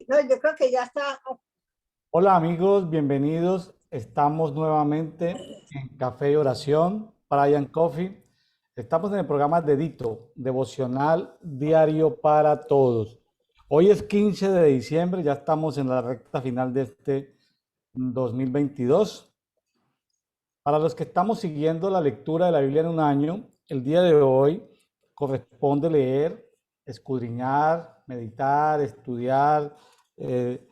No, yo creo que ya está. Hola amigos, bienvenidos. Estamos nuevamente en Café y Oración, Brian Coffee. Estamos en el programa Dedito, devocional diario para todos. Hoy es 15 de diciembre, ya estamos en la recta final de este 2022. Para los que estamos siguiendo la lectura de la Biblia en un año, el día de hoy corresponde leer, escudriñar, meditar, estudiar, eh,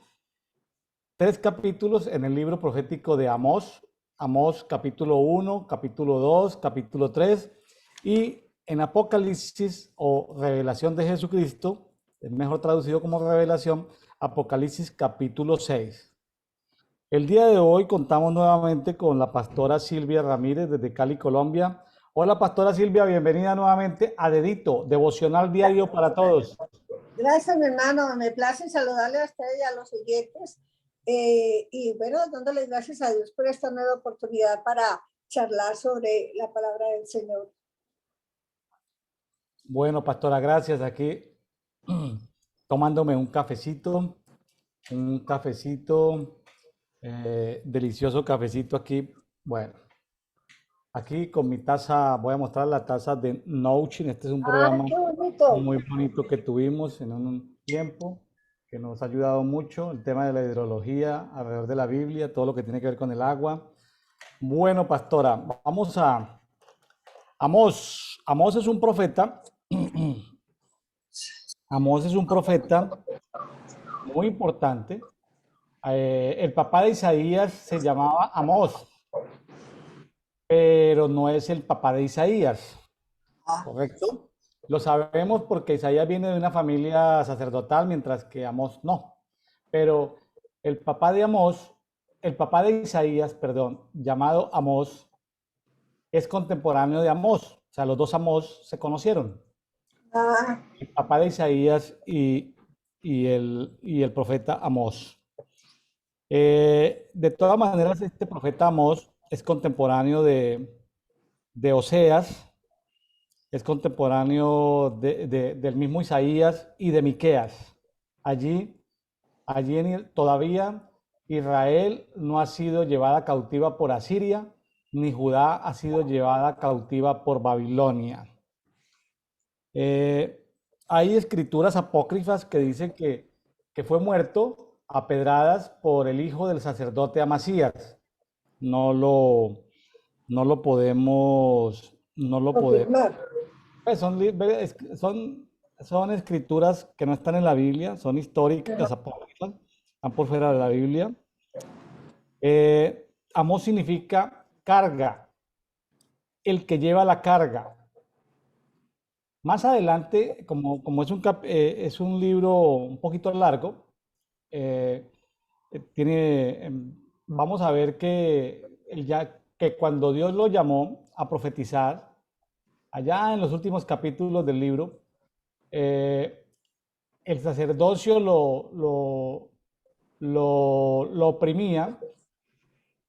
tres capítulos en el libro profético de Amós, Amós capítulo 1, capítulo 2, capítulo 3, y en Apocalipsis o Revelación de Jesucristo, es mejor traducido como Revelación, Apocalipsis capítulo 6. El día de hoy contamos nuevamente con la pastora Silvia Ramírez desde Cali, Colombia. Hola pastora Silvia, bienvenida nuevamente a Dedito, devocional diario para todos. Gracias, mi hermano. Me place saludarle a usted y a los oyentes. Y bueno, dándole gracias a Dios por esta nueva oportunidad para charlar sobre la palabra del Señor. Bueno, pastora, gracias. Aquí tomándome un cafecito, delicioso cafecito aquí. Bueno, aquí con mi taza, voy a mostrar la taza de Nouchin. Este es un ¡Ay, programa qué bonito! muy bonito que tuvimos en un tiempo que nos ha ayudado mucho. El tema de la hidrología alrededor de la Biblia, todo lo que tiene que ver con el agua. Bueno, pastora, vamos a Amós. Amós es un profeta. Amós es un profeta muy importante. El papá de Isaías se llamaba Amós, pero no es el papá de Isaías, ¿correcto? Lo sabemos porque Isaías viene de una familia sacerdotal, mientras que Amós no. Pero el papá de Amós, el papá de Isaías, perdón, llamado Amós, es contemporáneo de Amós. O sea, los dos Amós se conocieron. Ah, El papá de Isaías y el profeta Amós. De todas maneras, este profeta Amós es contemporáneo de Oseas, es contemporáneo del mismo Isaías y de Miqueas. Allí, todavía Israel no ha sido llevada cautiva por Asiria, ni Judá ha sido llevada cautiva por Babilonia. Eh, Hay escrituras apócrifas que dicen que fue muerto a pedradas por el hijo del sacerdote Amasías. No lo, no lo podemos. confirmar. Pues son escrituras que no están en la Biblia, son históricas, apócrifas, están por fuera de la Biblia. Amós significa carga, el que lleva la carga. Más adelante, como es un libro un poquito largo, eh, vamos a ver que cuando Dios lo llamó a profetizar, allá en los últimos capítulos del libro, eh, el sacerdocio lo oprimía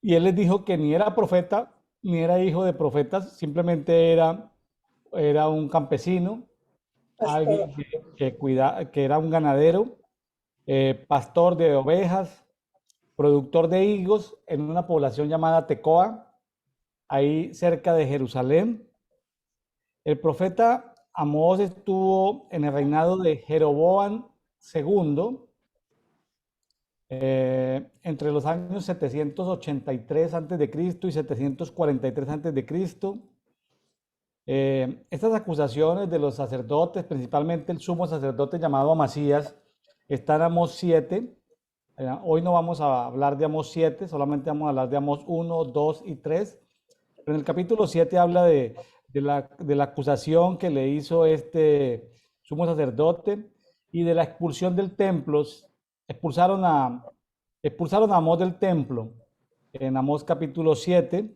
y él les dijo que ni era profeta, ni era hijo de profetas, simplemente era un campesino, Pastor. alguien que era un ganadero, pastor de ovejas, productor de higos en una población llamada Tecoa, ahí cerca de Jerusalén. El profeta Amós estuvo en el reinado de Jeroboam II, entre los años 783 a.C. y 743 a.C. Estas acusaciones de los sacerdotes, principalmente el sumo sacerdote llamado Amasías, están en Amós 7. Hoy no vamos a hablar de Amós 7, solamente vamos a hablar de Amós 1, 2 y 3. Pero en el capítulo 7 habla de la acusación que le hizo este sumo sacerdote y de la expulsión del templo. Expulsaron a, expulsaron a Amós del templo en Amós capítulo 7.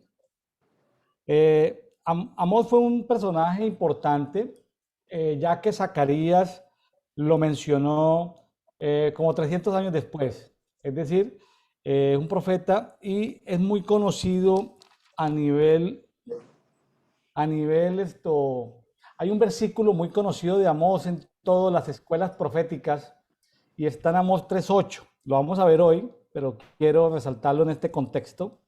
Amós fue un personaje importante, ya que Zacarías lo mencionó como 300 años después. Es decir, un profeta y es muy conocido a nivel esto. Hay un versículo muy conocido de Amós en todas las escuelas proféticas y está en Amós 3:8. Lo vamos a ver hoy, pero quiero resaltarlo en este contexto.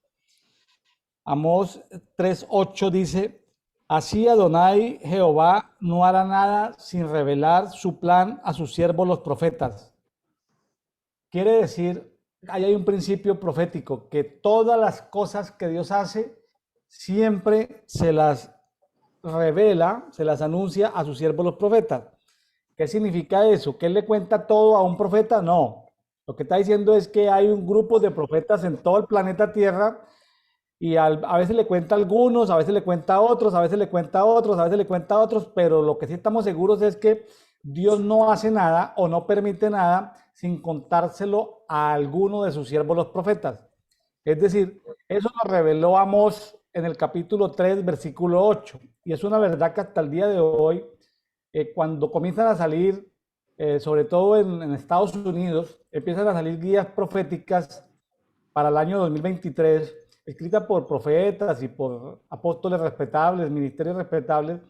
Amós 3:8 dice, así Adonai Jehová no hará nada sin revelar su plan a sus siervos los profetas. Quiere decir, ahí hay un principio profético, que todas las cosas que Dios hace, siempre se las revela, se las anuncia a sus siervos los profetas. ¿Qué significa eso? ¿Que él le cuenta todo a un profeta? No. Lo que está diciendo es que hay un grupo de profetas en todo el planeta Tierra y a veces le cuenta a algunos, a veces le cuenta a otros, a veces le cuenta a otros, a veces le cuenta a otros, pero lo que sí estamos seguros es que Dios no hace nada o no permite nada sin contárselo a alguno de sus siervos los profetas. Es decir, eso lo reveló Amós en el capítulo 3, versículo 8. Y es una verdad que hasta el día de hoy, cuando comienzan a salir, sobre todo en Estados Unidos, empiezan a salir guías proféticas para el año 2023, escritas por profetas y por apóstoles respetables, ministerios respetables,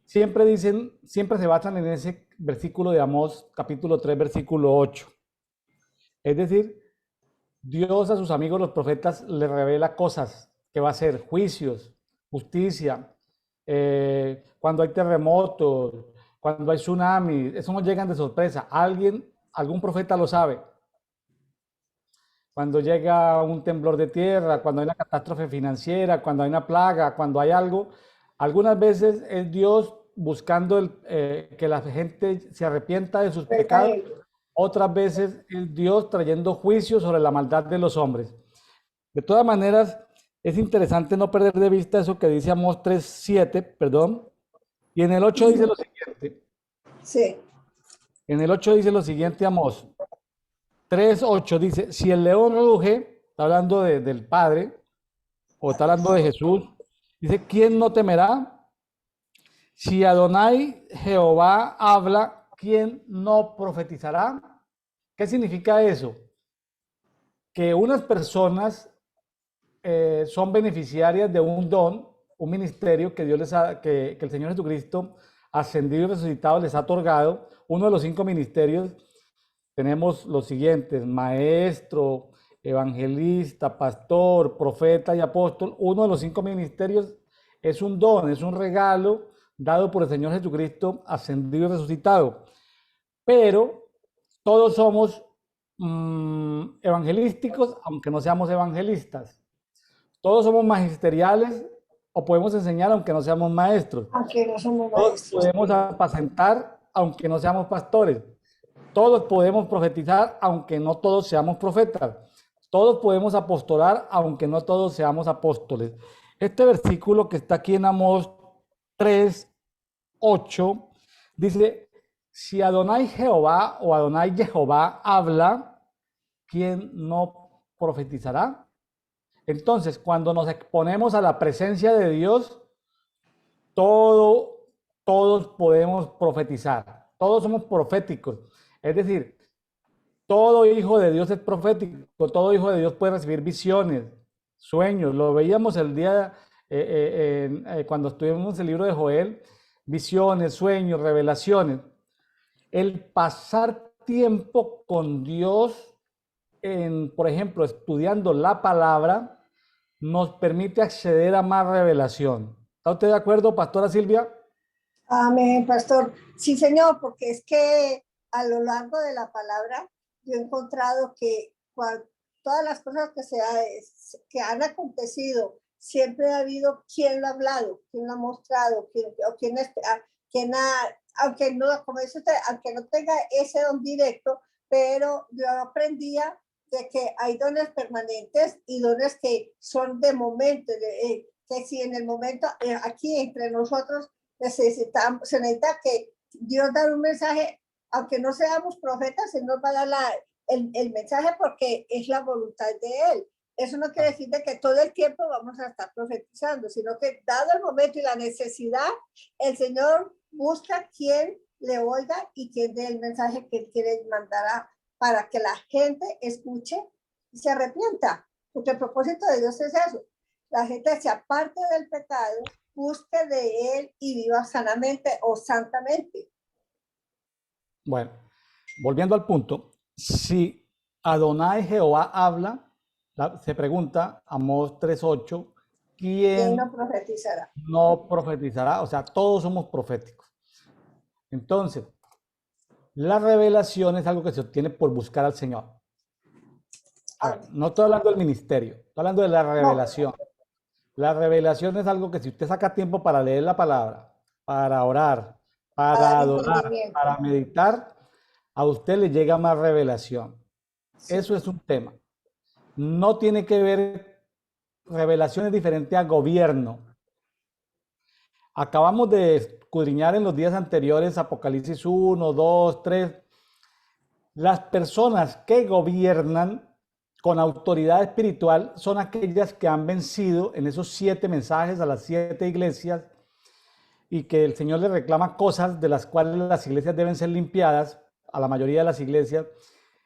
siempre dicen, siempre se basan en ese versículo de Amós, capítulo 3, versículo 8. Es decir, Dios a sus amigos los profetas les revela cosas que va a hacer, juicios, justicia, cuando hay terremotos, cuando hay tsunamis, eso no llegan de sorpresa. Algún profeta lo sabe. Cuando llega un temblor de tierra, cuando hay una catástrofe financiera, cuando hay una plaga, cuando hay algo, algunas veces es Dios buscando que la gente se arrepienta de sus pecados, otras veces es Dios trayendo juicio sobre la maldad de los hombres. De todas maneras, es interesante no perder de vista eso que dice Amós 3:7, perdón, y en el 8 dice lo siguiente. Sí. En el 8 dice lo siguiente, Amós 3:8 dice, si el león ruge, está hablando del Padre, o está hablando de Jesús, dice, ¿quién no temerá? Si Adonai Jehová habla, ¿quién no profetizará? ¿Qué significa eso? Que unas personas son beneficiarias de un don, un ministerio que Dios que el Señor Jesucristo, ascendido y resucitado, les ha otorgado. Uno de los 5 ministerios, tenemos los siguientes: maestro, evangelista, pastor, profeta y apóstol. Uno de los 5 ministerios es un don, es un regalo dado por el Señor Jesucristo, ascendido y resucitado. Pero todos somos evangelísticos, aunque no seamos evangelistas. Todos somos magisteriales o podemos enseñar aunque no seamos maestros. Aunque no somos Todos maestros. podemos apacentar aunque no seamos pastores. Todos podemos profetizar aunque no todos seamos profetas. Todos podemos apostolar aunque no todos seamos apóstoles. Este versículo que está aquí en Amós 3:8 dice, si Adonai Jehová o Adonai Jehová habla, ¿quién no profetizará? Entonces, cuando nos exponemos a la presencia de Dios, todos podemos profetizar. Todos somos proféticos. Es decir, todo hijo de Dios es profético. Todo hijo de Dios puede recibir visiones, sueños. Lo veíamos el día cuando estuvimos en el libro de Joel. Visiones, sueños, revelaciones. El pasar tiempo con Dios, por ejemplo, estudiando la palabra, nos permite acceder a más revelación. ¿Está usted de acuerdo, pastora Silvia? Amén, pastor. Sí, señor, porque es que a lo largo de la palabra yo he encontrado que todas las cosas que han acontecido, siempre ha habido quien lo ha hablado, quien lo ha mostrado, aunque no, como dice usted, aunque no tenga ese don directo, pero yo aprendía de que hay dones permanentes y dones que son de momento, que si en el momento, aquí entre nosotros, se necesita que Dios da un mensaje, aunque no seamos profetas, Él nos va a dar el mensaje porque es la voluntad de Él. Eso no quiere decir de que todo el tiempo vamos a estar profetizando, sino que dado el momento y la necesidad, el Señor busca quien le oiga y quien dé el mensaje que Él quiere mandar para que la gente escuche y se arrepienta. Porque el propósito de Dios es eso. La gente se aparte del pecado, busque de Él y viva sanamente o santamente. Bueno, volviendo al punto, si Adonai Jehová habla, se pregunta, Amós 3:8, ¿Quién ¿quién no profetizará? no profetizará? O sea, todos somos proféticos. Entonces, la revelación es algo que se obtiene por buscar al Señor. A ver, Amén. no estoy hablando del ministerio, estoy hablando de la No, revelación. La revelación es algo que si usted saca tiempo para leer la palabra, para orar, a para dar adorar, para entendimiento. meditar, a usted le llega más revelación. Eso Sí, es un tema. No tiene que ver, revelaciones diferentes a gobierno. Acabamos de escudriñar en los días anteriores Apocalipsis 1, 2, 3. Las personas que gobiernan con autoridad espiritual son aquellas que han vencido en esos 7 mensajes a las 7 iglesias y que el Señor les reclama cosas de las cuales las iglesias deben ser limpiadas, a la mayoría de las iglesias.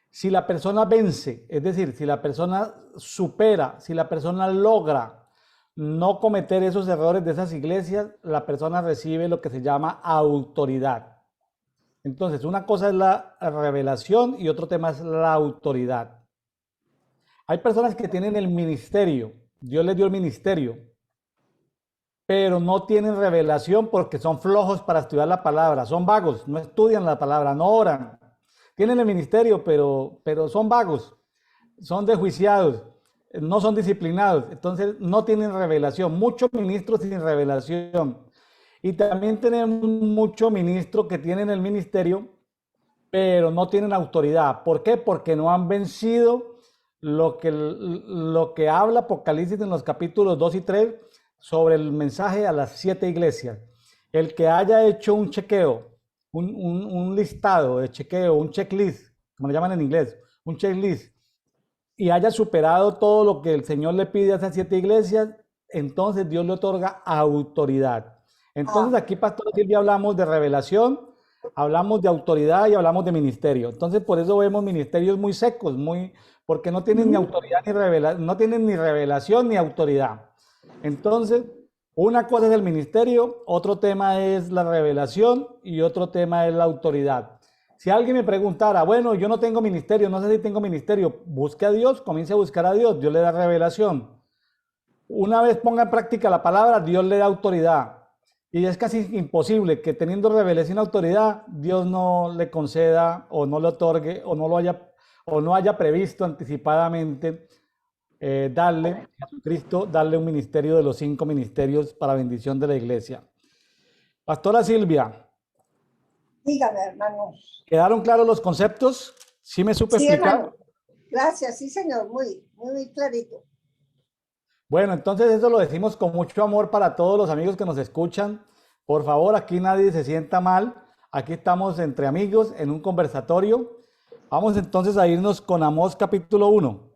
Si la persona vence, es decir, si la persona supera, si la persona logra no cometer esos errores de esas iglesias, la persona recibe lo que se llama autoridad. Entonces, una cosa es la revelación y otro tema es la autoridad. Hay personas que tienen el ministerio, Dios les dio el ministerio, pero no tienen revelación porque son flojos para estudiar la palabra, son vagos, no estudian la palabra, no oran. Tienen el ministerio, pero son vagos, son desjuiciados, no son disciplinados, entonces no tienen revelación. Muchos ministros sin revelación. Y también tenemos muchos ministros que tienen el ministerio, pero no tienen autoridad. ¿Por qué? Porque no han vencido lo que habla Apocalipsis en los capítulos 2 y 3 sobre el mensaje a las 7 iglesias. El que haya hecho un chequeo, un listado de chequeo, un checklist, como le llaman en inglés, un checklist, y haya superado todo lo que el Señor le pide a esas 7 iglesias, entonces Dios le otorga autoridad. Entonces amén. aquí, Pastor Silvia, hablamos de revelación, hablamos de autoridad y hablamos de ministerio. Entonces por eso vemos ministerios muy secos, porque no tienen ni autoridad ni revelación, no tienen ni revelación ni autoridad. Entonces, una cosa es el ministerio, otro tema es la revelación y otro tema es la autoridad. Si alguien me preguntara, bueno, yo no tengo ministerio, no sé si tengo ministerio, busque a Dios, comience a buscar a Dios, Dios le da revelación. Una vez ponga en práctica la palabra, Dios le da autoridad. Y es casi imposible que teniendo revelación y autoridad, Dios no le conceda o no le otorgue o no haya previsto anticipadamente Jesucristo, darle un ministerio de los 5 ministerios para bendición de la iglesia. Pastora Silvia, Dígame, hermano. ¿quedaron claros los conceptos? ¿Sí me supe Sí, explicar? hermano. Gracias, sí, señor. Muy clarito. Bueno, entonces eso lo decimos con mucho amor para todos los amigos que nos escuchan. Por favor, aquí nadie se sienta mal. Aquí estamos entre amigos en un conversatorio. Vamos entonces a irnos con Amós capítulo 1.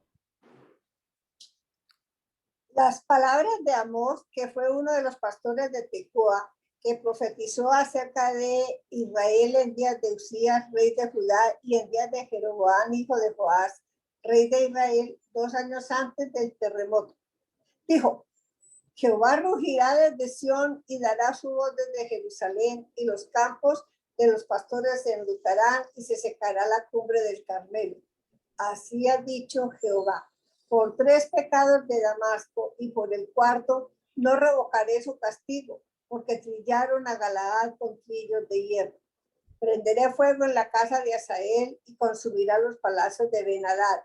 Las palabras de Amós, que fue uno de los pastores de Tecoa, que profetizó acerca de Israel en días de Usías, rey de Judá, y en días de Jeroboam, hijo de Joás, rey de Israel, 2 años antes del terremoto. Dijo: Jehová rugirá desde Sión y dará su voz desde Jerusalén, y los campos de los pastores se enlutarán y se secará la cumbre del Carmelo. Así ha dicho Jehová: por 3 pecados de Damasco y por el cuarto no revocaré su castigo, porque trillaron a Galaad con trillos de hierro. Prenderé fuego en la casa de Asael y consumirá los palacios de Ben-Hadad,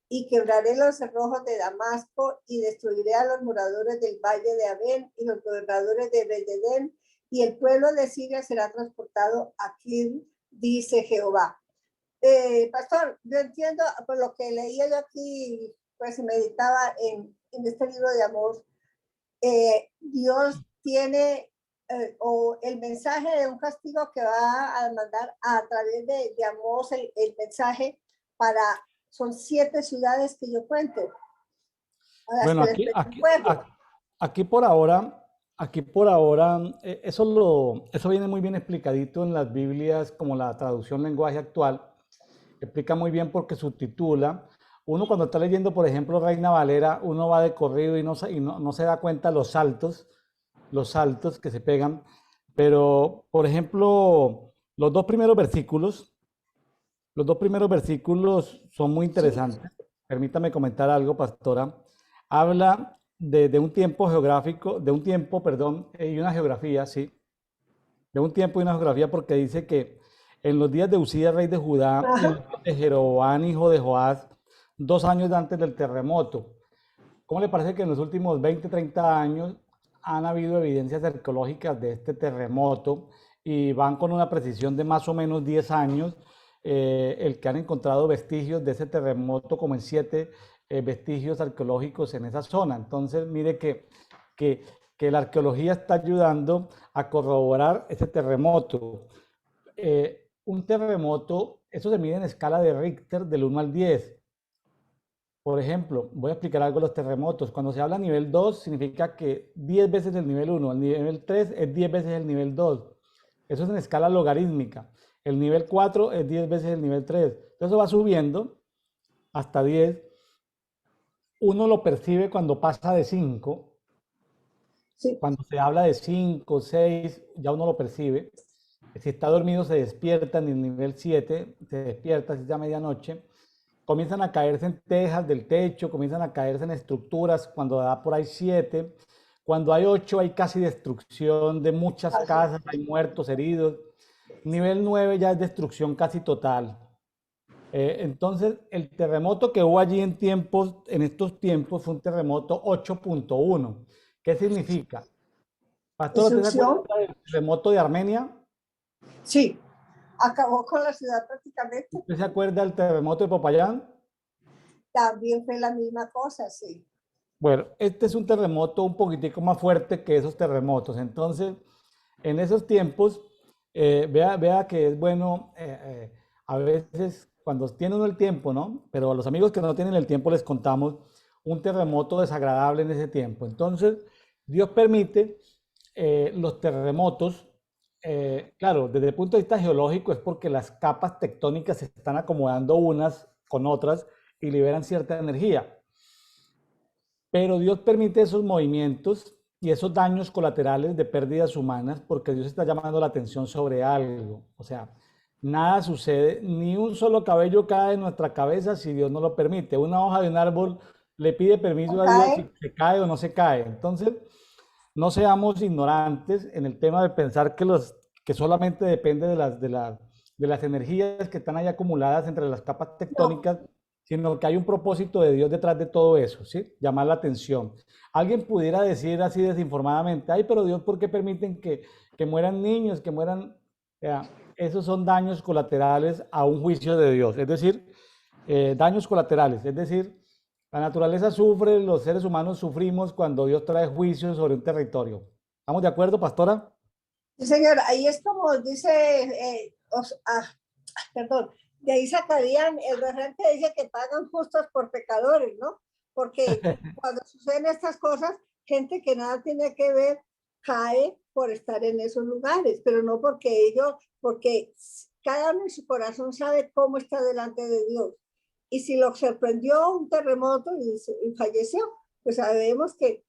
y quebraré los cerrojos de Damasco y destruiré a los moradores del valle de Abén y los gobernadores de Bet-Edén, y el pueblo de Siria será transportado a Kir, dice Jehová. Pastor, yo entiendo por lo que leía yo aquí, pues meditaba en este libro de Amós. Dios tiene o el mensaje de un castigo que va a mandar a través de Amós, el mensaje para, son 7 ciudades que yo cuento, a las Bueno, que les prendí fuego. aquí por ahora, eso viene muy bien explicadito en las Biblias, como la traducción lenguaje actual. Explica muy bien porque subtitula. Uno cuando está leyendo, por ejemplo, Reina Valera, uno va de corrido y no se da cuenta los saltos que se pegan. Pero, por ejemplo, los 2 primeros versículos Los dos primeros versículos son muy Sí. interesantes. Permítame comentar algo, pastora. Habla de un tiempo geográfico, de un tiempo, perdón, y una geografía, sí, de un tiempo y una geografía, porque dice que en los días de Usías, rey de Judá, y en Ajá. los días de Jeroboam, hijo de Joás, 2 años antes del terremoto. ¿Cómo le parece que en los últimos 20, 30 años han habido evidencias arqueológicas de este terremoto y van con una precisión de más o menos 10 años, el que han encontrado vestigios de ese terremoto como en 7 vestigios arqueológicos en esa zona? Entonces, mire que, que la arqueología está ayudando a corroborar ese terremoto. Un terremoto, eso se mide en escala de Richter del 1 al 10. Por ejemplo, voy a explicar algo de los terremotos. Cuando se habla nivel 2, significa que 10 veces el nivel 1. El nivel 3 es 10 veces el nivel 2. Eso es en escala logarítmica. El nivel 4 es 10 veces el nivel 3. Entonces eso va subiendo hasta 10. Uno lo percibe cuando pasa de 5. Sí. Cuando se habla de 5, 6, ya uno lo percibe. Si está dormido se despierta en el nivel 7, se despierta, si es ya medianoche. Comienzan a caerse en tejas del techo, comienzan a caerse en estructuras cuando da por ahí 7. Cuando hay 8 hay casi destrucción de muchas Así. casas, hay muertos, heridos. Nivel 9 ya es destrucción casi total. Entonces, el terremoto que hubo allí en estos tiempos fue un terremoto 8.1. ¿Qué significa? Pastor, ¿usted se acuerda Destrucción. del terremoto de Armenia? Sí. Acabó con la ciudad prácticamente. ¿Usted se acuerda del terremoto de Popayán? También fue la misma cosa, sí. Bueno, este es un terremoto un poquitico más fuerte que esos terremotos. Entonces, en esos tiempos, vea que es bueno, a veces cuando tiene uno el tiempo, ¿no? Pero a los amigos que no tienen el tiempo les contamos un terremoto desagradable en ese tiempo. Entonces, Dios permite los terremotos. Claro, desde el punto de vista geológico es porque las capas tectónicas se están acomodando unas con otras y liberan cierta energía. Pero Dios permite esos movimientos y esos daños colaterales de pérdidas humanas porque Dios está llamando la atención sobre algo. O sea, nada sucede, ni un solo cabello cae en nuestra cabeza si Dios no lo permite. Una hoja de un árbol le pide permiso a Dios si Cae. se cae o no se cae. Entonces, no seamos ignorantes en el tema de pensar que solamente depende de las energías que están ahí acumuladas entre las capas No. tectónicas, sino que hay un propósito de Dios detrás de todo eso, ¿sí? Llamar la atención. Alguien pudiera decir así desinformadamente, ay, pero Dios, ¿por qué permiten que mueran niños, que mueran? Esos son daños colaterales a un juicio de Dios, es decir, daños colaterales, es decir, la naturaleza sufre, los seres humanos sufrimos cuando Dios trae juicio sobre un territorio. ¿Estamos de acuerdo, pastora? Sí, señor, ahí es como dice, perdón, de ahí sacarían el refrán que dice que pagan justos por pecadores, ¿no? Porque cuando suceden estas cosas, gente que nada tiene que ver cae por estar en esos lugares, pero no porque ellos, porque cada uno en su corazón sabe cómo está delante de Dios. Y si lo sorprendió un terremoto y falleció, pues sabemos que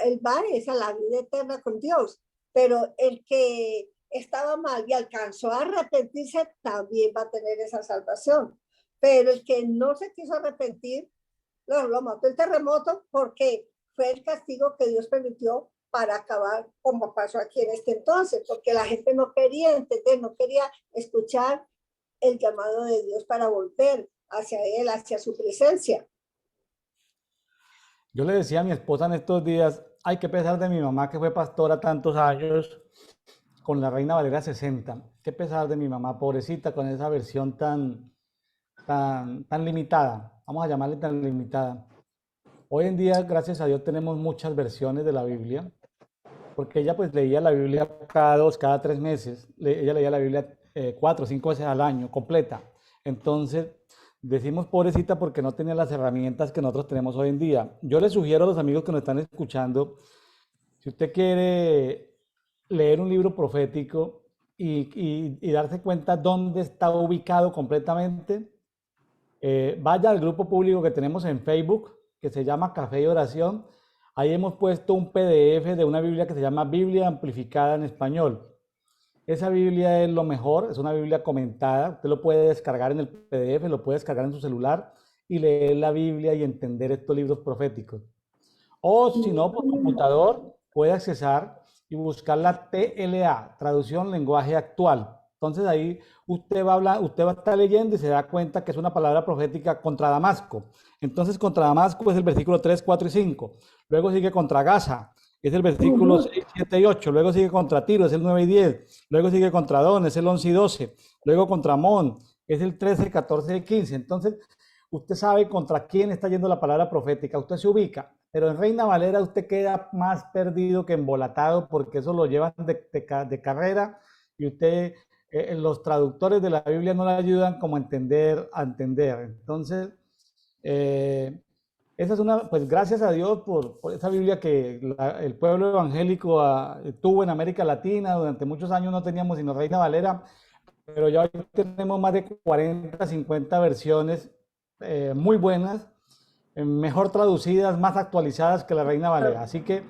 él va es a la vida eterna con Dios, pero el que estaba mal y alcanzó a arrepentirse también va a tener esa salvación. Pero el que no se quiso arrepentir, lo mató el terremoto porque fue el castigo que Dios permitió para acabar como pasó aquí en este entonces, porque la gente no quería entender, no quería escuchar el llamado de Dios para volver hacia Él, hacia su presencia. Yo le decía a mi esposa en estos días, ay, qué pesar de mi mamá que fue pastora tantos años con la Reina Valera 60. Qué pesar de mi mamá, pobrecita, con esa versión tan limitada. Vamos a llamarle tan limitada. Hoy en día, gracias a Dios, tenemos muchas versiones de la Biblia, porque ella pues leía la Biblia cada 2, cada 3 meses. Ella leía la Biblia 4 o 5 veces al año, completa. Entonces, decimos pobrecita porque no tenía las herramientas que nosotros tenemos hoy en día. Yo les sugiero a los amigos que nos están escuchando, si usted quiere leer un libro profético y darse cuenta dónde está ubicado completamente, vaya al grupo público que tenemos en Facebook, que se llama Café y Oración. Ahí hemos puesto un PDF de una Biblia que se llama Biblia Amplificada en Español. esa Biblia es lo mejor, es una Biblia comentada, usted lo puede descargar en el PDF, lo puede descargar en su celular y leer la Biblia y entender estos libros proféticos. O si no, por computador puede accesar y buscar la TLA, traducción lenguaje actual. Entonces ahí usted va a hablar, usted va a estar leyendo y se da cuenta que es una palabra profética contra Damasco. Entonces contra Damasco es el versículo 3, 4 y 5. Luego sigue contra Gaza, es el versículo 6, 7 y 8. Luego sigue contra Tiro, es el 9 y 10. Luego sigue contra Don, es el 11 y 12. Luego contra Amón, es el 13, 14 y 15. Entonces usted sabe contra quién está yendo la palabra profética, usted se ubica, pero en Reina Valera usted queda más perdido que embolatado porque eso lo llevan de carrera y usted, los traductores de la Biblia no le ayudan como a entender. Entonces, esa es una, pues gracias a Dios por esa Biblia que el pueblo evangélico tuvo en América Latina. Durante muchos años no teníamos sino Reina Valera, pero ya hoy tenemos más de 40, 50 versiones muy buenas, mejor traducidas, más actualizadas que la Reina Valera. Así que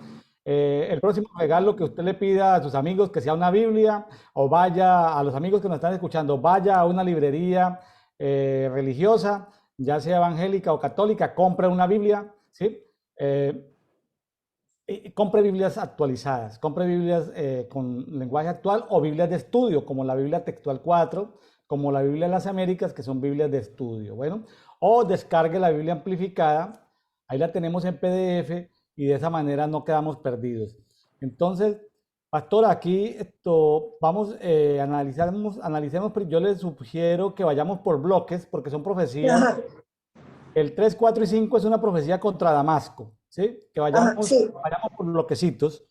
el próximo regalo que usted le pida a sus amigos, que sea una Biblia, o vaya a los amigos que nos están escuchando, vaya a una librería religiosa, ya sea evangélica o católica, compre una Biblia, ¿sí? Compre Biblias actualizadas, compre Biblias con lenguaje actual o Biblias de estudio, como la Biblia Textual 4, como la Biblia de las Américas, que son Biblias de estudio. Bueno, o descargue la Biblia amplificada, ahí la tenemos en PDF y de esa manera no quedamos perdidos. Entonces, pastor, aquí vamos a analicemos, pero yo les sugiero que vayamos por bloques porque son profecías. Ajá, El 3, 4 y 5 es una profecía contra Damasco, ¿sí? Que ajá, sí. vayamos por bloquecitos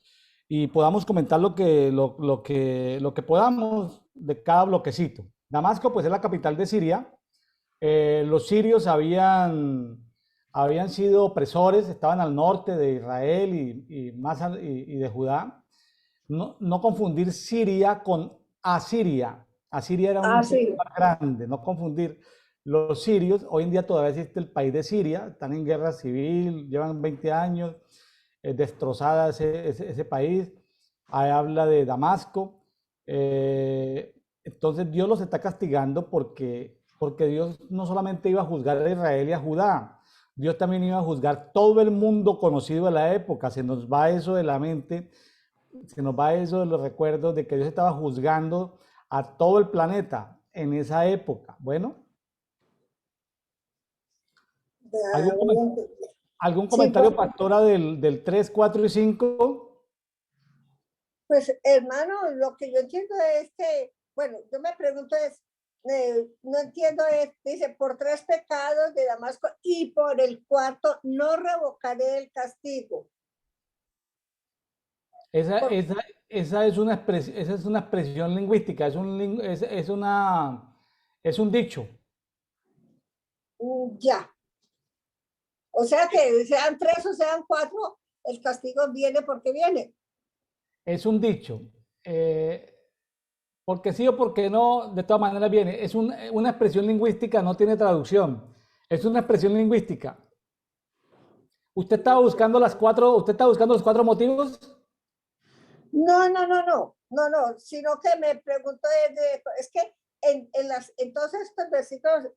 y podamos comentar lo que podamos de cada bloquecito. Damasco, pues es la capital de Siria. Los sirios habían sido opresores, estaban al norte de Israel y de Judá. No, no confundir Siria con Asiria. Asiria era un Ah, imperio sí. más grande, no confundir. Los sirios, hoy en día todavía existe el país de Siria, están en guerra civil, llevan 20 años, destrozada ese país. Ahí habla de Damasco. Entonces Dios los está castigando porque Dios no solamente iba a juzgar a Israel y a Judá, Dios también iba a juzgar todo el mundo conocido de la época. Se nos va eso de la mente, se nos va eso de los recuerdos de que Dios estaba juzgando a todo el planeta en esa época. Bueno, ¿algún, algún Sí, comentario, pastora, del 3, 4 y 5? pues hermano, lo que yo entiendo es que, bueno, yo me pregunto es, no entiendo es, dice, por 3 pecados de Damasco y por el cuarto no revocaré el castigo. Esa, Por, esa, esa es una expresión lingüística, es un dicho, ya. O sea que sean 3 o sean 4, el castigo viene porque viene. es un dicho. Porque sí o porque no, de todas maneras viene. Una expresión lingüística, no tiene traducción. Es una expresión lingüística. Usted estaba buscando los 4 motivos. No, no, no, no, no, no, sino que me pregunto es que en todos estos versículos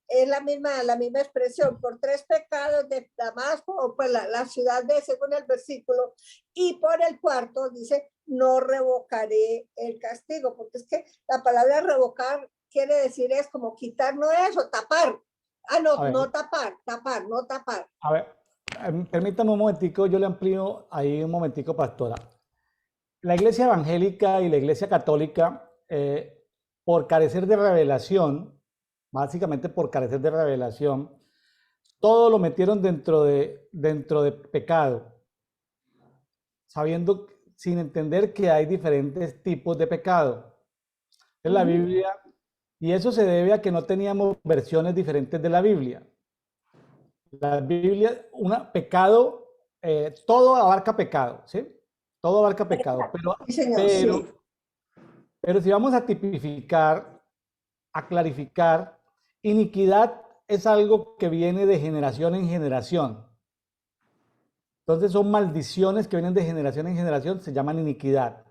es la misma expresión, por 3 pecados de Damasco, o pues la ciudad de, según el versículo, y por el cuarto dice, no revocaré el castigo, porque es que la palabra revocar quiere decir es como quitar, no eso, tapar. Ah, A no, ver, no tapar, tapar, no tapar. a ver, permítame un momentico, yo le amplío ahí un momentico, pastora. La iglesia evangélica y la iglesia católica, por carecer de revelación, básicamente por carecer de revelación, todo lo metieron dentro de pecado, sabiendo, sin entender que hay diferentes tipos de pecado. En la Biblia, y eso se debe a que no teníamos versiones diferentes de la Biblia. La Biblia, pecado, todo abarca pecado, ¿sí? Todo abarca pecado, Sí, señor, pero, sí. pero si vamos a tipificar, a clarificar, iniquidad es algo que viene de generación en generación. Entonces son maldiciones que vienen de generación en generación, se llaman iniquidad,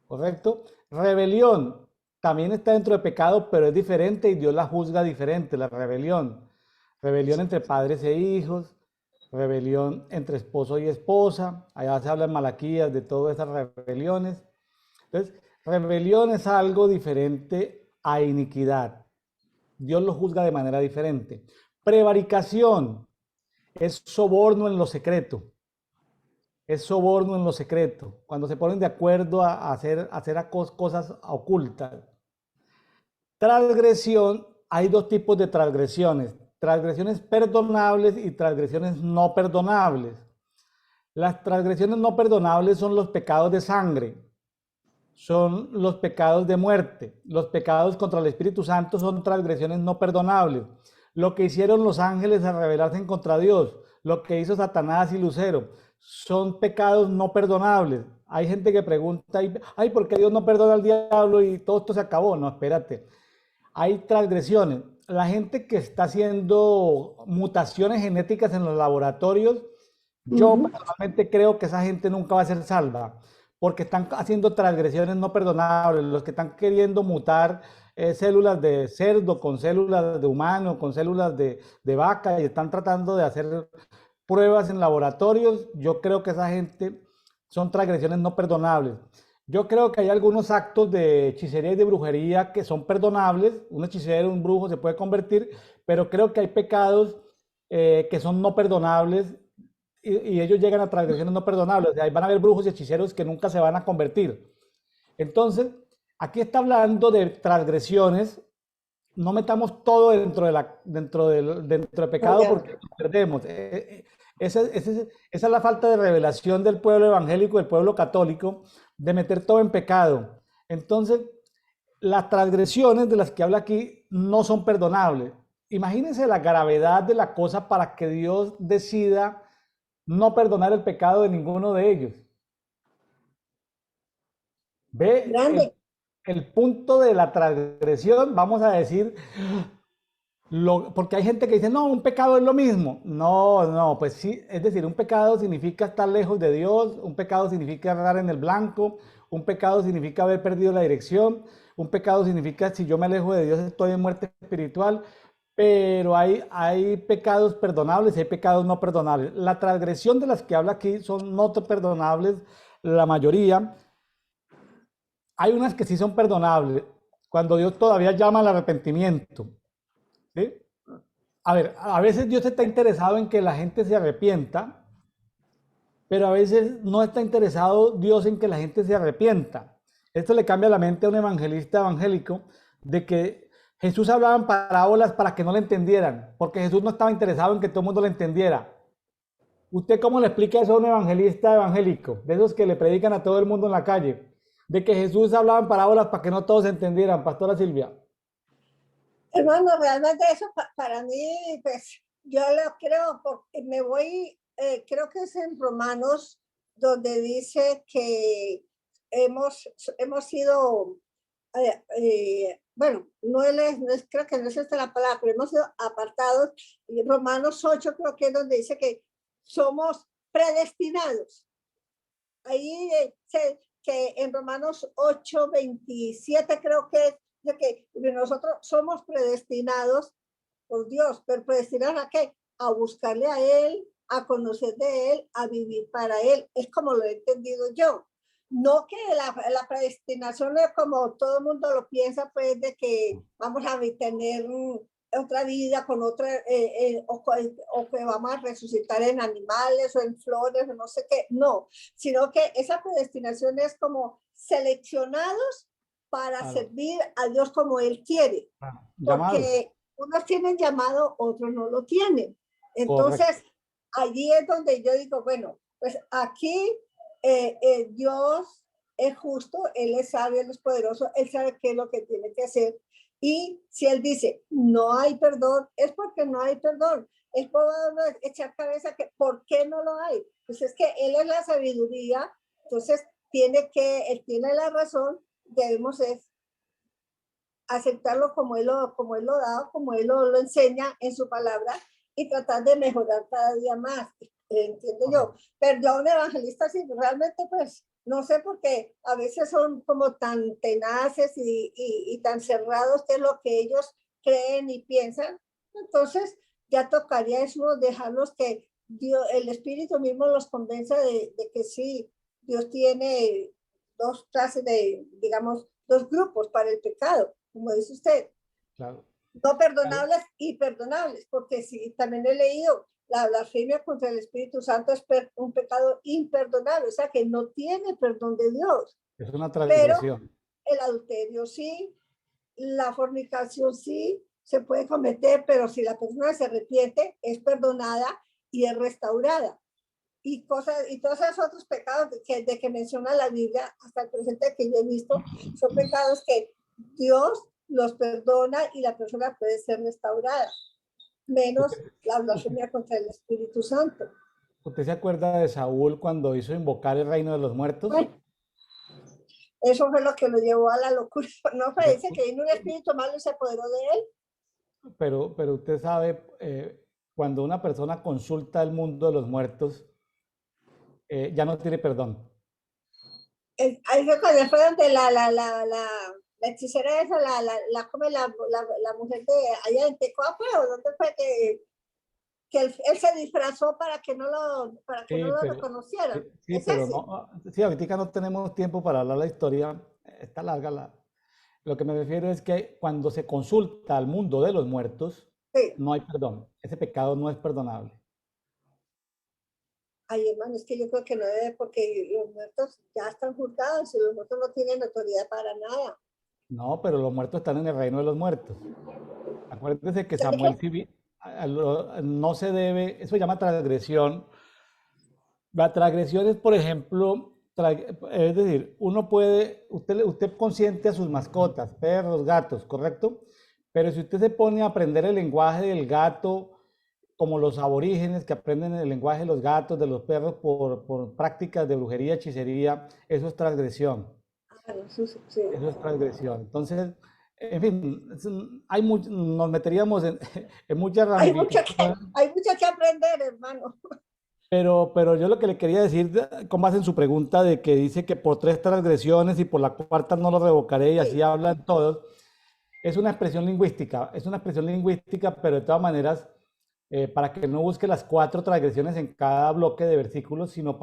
¿correcto? Rebelión también está dentro de pecado, pero es diferente y Dios la juzga diferente, la rebelión. Rebelión entre padres e hijos, rebelión entre esposo y esposa. Allá se habla en Malaquías de todas esas rebeliones. Entonces, rebelión es algo diferente a iniquidad. Dios lo juzga de manera diferente. Prevaricación es soborno en lo secreto. Es soborno en lo secreto. Cuando se ponen de acuerdo a hacer cosas ocultas. Transgresión, hay dos tipos de transgresiones. Transgresiones perdonables y transgresiones no perdonables. Las transgresiones no perdonables son los pecados de sangre, son los pecados de muerte. Los pecados contra el Espíritu Santo son transgresiones no perdonables. Lo que hicieron los ángeles al rebelarse en contra de Dios, lo que hizo Satanás y Lucero, son pecados no perdonables. Hay gente que pregunta, ay, ¿por qué Dios no perdona al diablo y todo esto se acabó? No, espérate. Hay transgresiones. La gente que está haciendo mutaciones genéticas en los laboratorios, yo personalmente creo que esa gente nunca va a ser salva, porque están haciendo transgresiones no perdonables. Los que están queriendo mutar células de cerdo con células de humano, con células de vaca, y están tratando de hacer pruebas en laboratorios, yo creo que esa gente son transgresiones no perdonables. Yo creo que hay algunos actos de hechicería y de brujería que son perdonables. Un hechicero, un brujo se puede convertir, pero creo que hay pecados que son no perdonables y ellos llegan a transgresiones no perdonables. O sea, van a haber brujos y hechiceros que nunca se van a convertir. Entonces, aquí está hablando de transgresiones. No metamos todo dentro de pecado porque nos perdemos. Esa es la falta de revelación del pueblo evangélico, del pueblo católico, de meter todo en pecado. Entonces, las transgresiones de las que habla aquí no son perdonables. Imagínense la gravedad de la cosa para que Dios decida no perdonar el pecado de ninguno de ellos. Ve Grande. el punto de la transgresión, vamos a decir, porque hay gente que dice, no, un pecado es lo mismo. No, no, pues sí, es decir, un pecado significa estar lejos de Dios, un pecado significa errar en el blanco, un pecado significa haber perdido la dirección, un pecado significa si yo me alejo de Dios estoy en muerte espiritual, pero hay pecados perdonables y hay pecados no perdonables. La transgresión de las que habla aquí son no perdonables, la mayoría. Hay unas que sí son perdonables, cuando Dios todavía llama al arrepentimiento. ¿Sí? A ver, a veces Dios está interesado en que la gente se arrepienta, pero a veces no está interesado Dios en que la gente se arrepienta. Esto le cambia la mente a un evangelista evangélico de que Jesús hablaba en parábolas para que no le entendieran, porque Jesús no estaba interesado en que todo el mundo le entendiera. ¿Usted cómo le explica eso a un evangelista evangélico, de esos que le predican a todo el mundo en la calle, de que Jesús hablaba en parábolas para que no todos entendieran, Pastora Silvia? Hermano, realmente eso para mí, pues yo lo creo, porque me voy, creo que es en Romanos, donde dice que hemos sido, bueno, creo que no es esta la palabra, pero hemos sido apartados. Y Romanos 8 creo que es donde dice que somos predestinados. Ahí que en Romanos 8:27 creo que es de que nosotros somos predestinados por Dios, pero predestinados ¿a qué? A buscarle a Él, a conocer de Él, a vivir para Él. Es como lo he entendido yo. No que la predestinación es como todo el mundo lo piensa, pues, de que vamos a tener otra vida con otra, o que vamos a resucitar en animales o en flores o no sé qué. No, sino que esa predestinación es como seleccionados para servir a Dios como Él quiere. Porque unos tienen llamado, otros no lo tienen. Entonces, correcto, allí es donde yo digo, bueno, pues aquí Dios es justo, Él es sabio, Él es poderoso, Él sabe qué es lo que tiene que hacer. Y si Él dice, no hay perdón, es porque no hay perdón. Es por echar cabeza que, ¿por qué no lo hay? Pues es que Él es la sabiduría, entonces Él tiene la razón, debemos aceptarlo como él lo da, como Él lo enseña en su palabra y tratar de mejorar cada día más. Entiendo yo. Pero yo a un evangelista, sí, realmente, pues, No sé por qué a veces son como tan tenaces y tan cerrados que es lo que ellos creen y piensan. Entonces ya tocaría eso, dejarlos que Dios, el Espíritu mismo los convenza de que sí, Dios tiene dos clases de, digamos, dos grupos para el pecado, como dice usted, Claro. no perdonables y perdonables, porque sí, también he leído la blasfemia contra el Espíritu Santo es un pecado imperdonable, o sea que no tiene perdón de Dios, Es una pero transgresión. el adulterio sí, la fornicación sí, se puede cometer, pero si la persona se arrepiente, es perdonada y es restaurada. Y cosas, y todos esos otros pecados de que menciona la Biblia hasta el presente que yo he visto, son pecados que Dios los perdona y la persona puede ser restaurada, menos ¿Usted, la usted- blasfemia contra el Espíritu Santo. usted se acuerda de Saúl cuando hizo invocar el reino de los muertos? Bueno, eso fue lo que lo llevó a la locura. No Pero, parece que vino un espíritu malo y se apoderó de él. pero usted sabe, cuando una persona consulta el mundo de los muertos, ya no tiene perdón. Ahí fue cuando fue donde la hechicera esa, come la mujer de allá en Tecoapue, o dónde fue que él se disfrazó para que no Sí, lo pero, reconocieran. sí, Es pero ese. no, sí, ahorita no tenemos tiempo para hablar la historia, está larga lo que me refiero es que cuando se consulta al mundo de los muertos, Sí. no hay perdón. Ese pecado no es perdonable. Ay, hermano, es que yo creo que no debe, porque los muertos ya están juzgados y los muertos no tienen autoridad para nada. No, pero los muertos están en el reino de los muertos. Acuérdense que ¿Sabe qué? Samuel no se debe, eso se llama transgresión. La transgresión es, por ejemplo, es decir, usted consiente a sus mascotas, perros, gatos, ¿correcto? Pero si usted se pone a aprender el lenguaje del gato, como los aborígenes que aprenden el lenguaje de los gatos, de los perros, por prácticas de brujería, hechicería, eso es transgresión. Ah, no, sí, sí, sí. Eso es transgresión. Entonces, en fin, nos meteríamos en, en muchas ramificaciones. Hay mucho que aprender, hermano. Pero yo lo que le quería decir, con base en su pregunta de que dice que por tres transgresiones y por la cuarta no lo revocaré y así Sí. hablan todos, es una expresión lingüística, pero de todas maneras, para que no busque las cuatro transgresiones en cada bloque de versículos, sino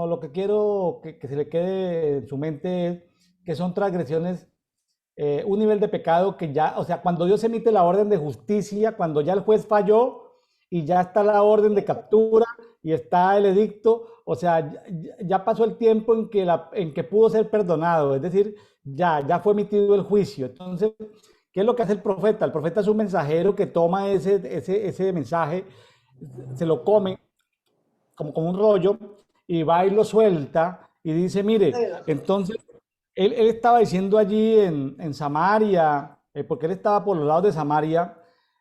lo que quiero que se le quede en su mente es que son transgresiones, un nivel de pecado que ya, o sea, cuando Dios emite la orden de justicia, cuando ya el juez falló y ya está la orden de captura y está el edicto, o sea, ya pasó el tiempo en que pudo ser perdonado, es decir, ya fue emitido el juicio. Entonces, ¿qué es lo que hace el profeta? El profeta es un mensajero que toma ese mensaje, se lo come como un rollo y va y lo suelta y dice, mire, entonces él estaba diciendo allí en Samaria, porque él estaba por los lados de Samaria,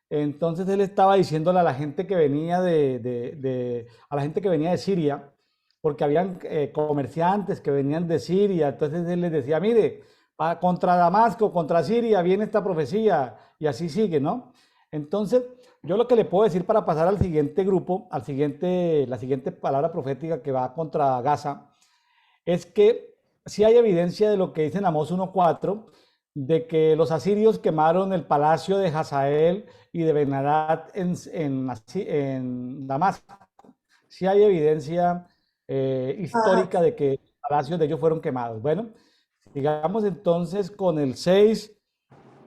entonces él estaba diciéndole a la gente que venía a la gente que venía de Siria, porque habían comerciantes que venían de Siria, entonces él les decía, mire, contra Damasco, contra Siria viene esta profecía y así sigue, ¿no? Entonces, yo lo que le puedo decir para pasar al siguiente grupo, la siguiente palabra profética que va contra Gaza, es que sí hay evidencia de lo que dice en Amós 1:4, de que los asirios quemaron el palacio de Hazael y de Benadad en Damasco. Sí hay evidencia Ajá. histórica de que los palacios de ellos fueron quemados. Bueno, sigamos entonces con el 6,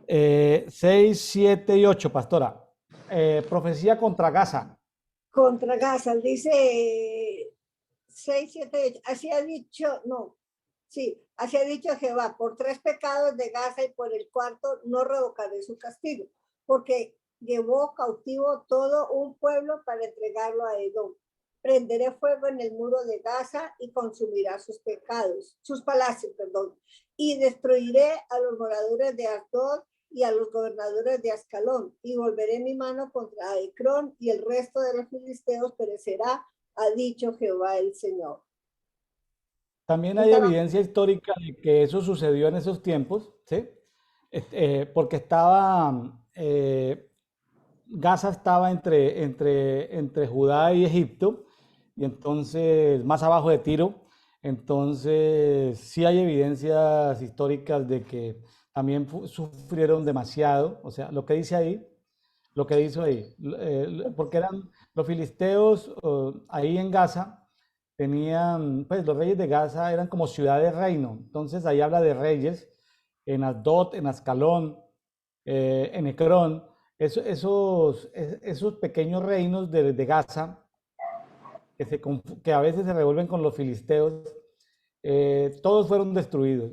7 y 8, pastora. Profecía contra Gaza. Contra Gaza, dice 6, 7, 8. Así ha dicho, no, sí, así ha dicho Jehová, por tres pecados de Gaza y por el cuarto no revocaré su castigo, porque llevó cautivo todo un pueblo para entregarlo a Edom. Prenderé fuego en el muro de Gaza y consumirá sus pecados, sus palacios, perdón, y destruiré a los moradores de Asdod y a los gobernadores de Ascalón, y volveré mi mano contra Ecrón, y el resto de los filisteos perecerá, ha dicho Jehová el Señor. También hay Estaba, evidencia histórica de que eso sucedió en esos tiempos, ¿sí? Porque Gaza estaba entre Judá y Egipto, y entonces más abajo de Tiro. Entonces sí hay evidencias históricas de que también sufrieron demasiado, o sea, lo que dice ahí, lo que dice ahí, porque eran los filisteos ahí en Gaza, tenían, pues los reyes de Gaza eran como ciudades reino, entonces ahí habla de reyes en Asdod, en Ascalón, en Ecrón, esos pequeños reinos de Gaza que a veces se revuelven con los filisteos, todos fueron destruidos.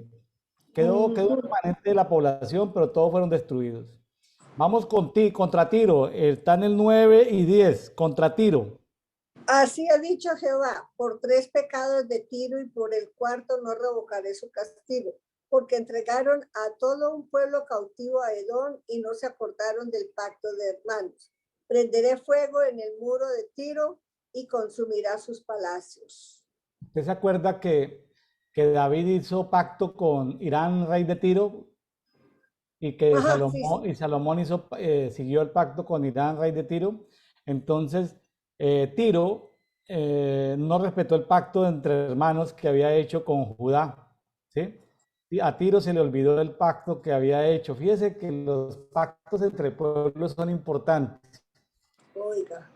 Quedó Mm. remanente de la población, pero todos fueron destruidos. Vamos contra Tiro, están el 9 y 10, contra Tiro. Así ha dicho Jehová, por 3 pecados de Tiro y por el cuarto no revocaré su castigo, porque entregaron a todo un pueblo cautivo a Edom y no se acordaron del pacto de hermanos. Prenderé fuego en el muro de Tiro y consumirá sus palacios. ¿Usted se acuerda que David hizo pacto con Irán, rey de Tiro, y que Ajá, sí, sí. Salomón siguió el pacto con Irán, rey de Tiro? Entonces, Tiro no respetó el pacto entre hermanos que había hecho con Judá, ¿sí? Y a Tiro se le olvidó el pacto que había hecho. Fíjese que los pactos entre pueblos son importantes. Oiga.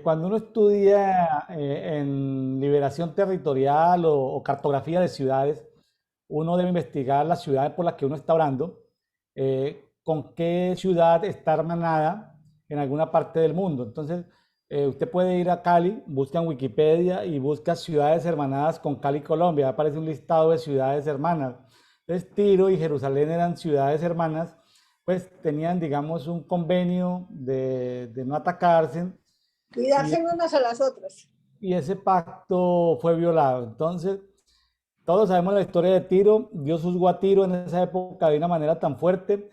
Cuando uno estudia en liberación territorial o cartografía de ciudades, uno debe investigar las ciudades por las que uno está orando, con qué ciudad está hermanada en alguna parte del mundo. Entonces, usted puede ir a Cali, busca en Wikipedia y busca ciudades hermanadas con Cali, Colombia. Aparece un listado de ciudades hermanas. Entonces, Tiro y Jerusalén eran ciudades hermanas, pues tenían, digamos, un convenio de no atacarse y, Cuidarse unas a las otras. y ese pacto fue violado. Entonces, todos sabemos la historia de Tiro. Dios juzgó a Tiro en esa época de una manera tan fuerte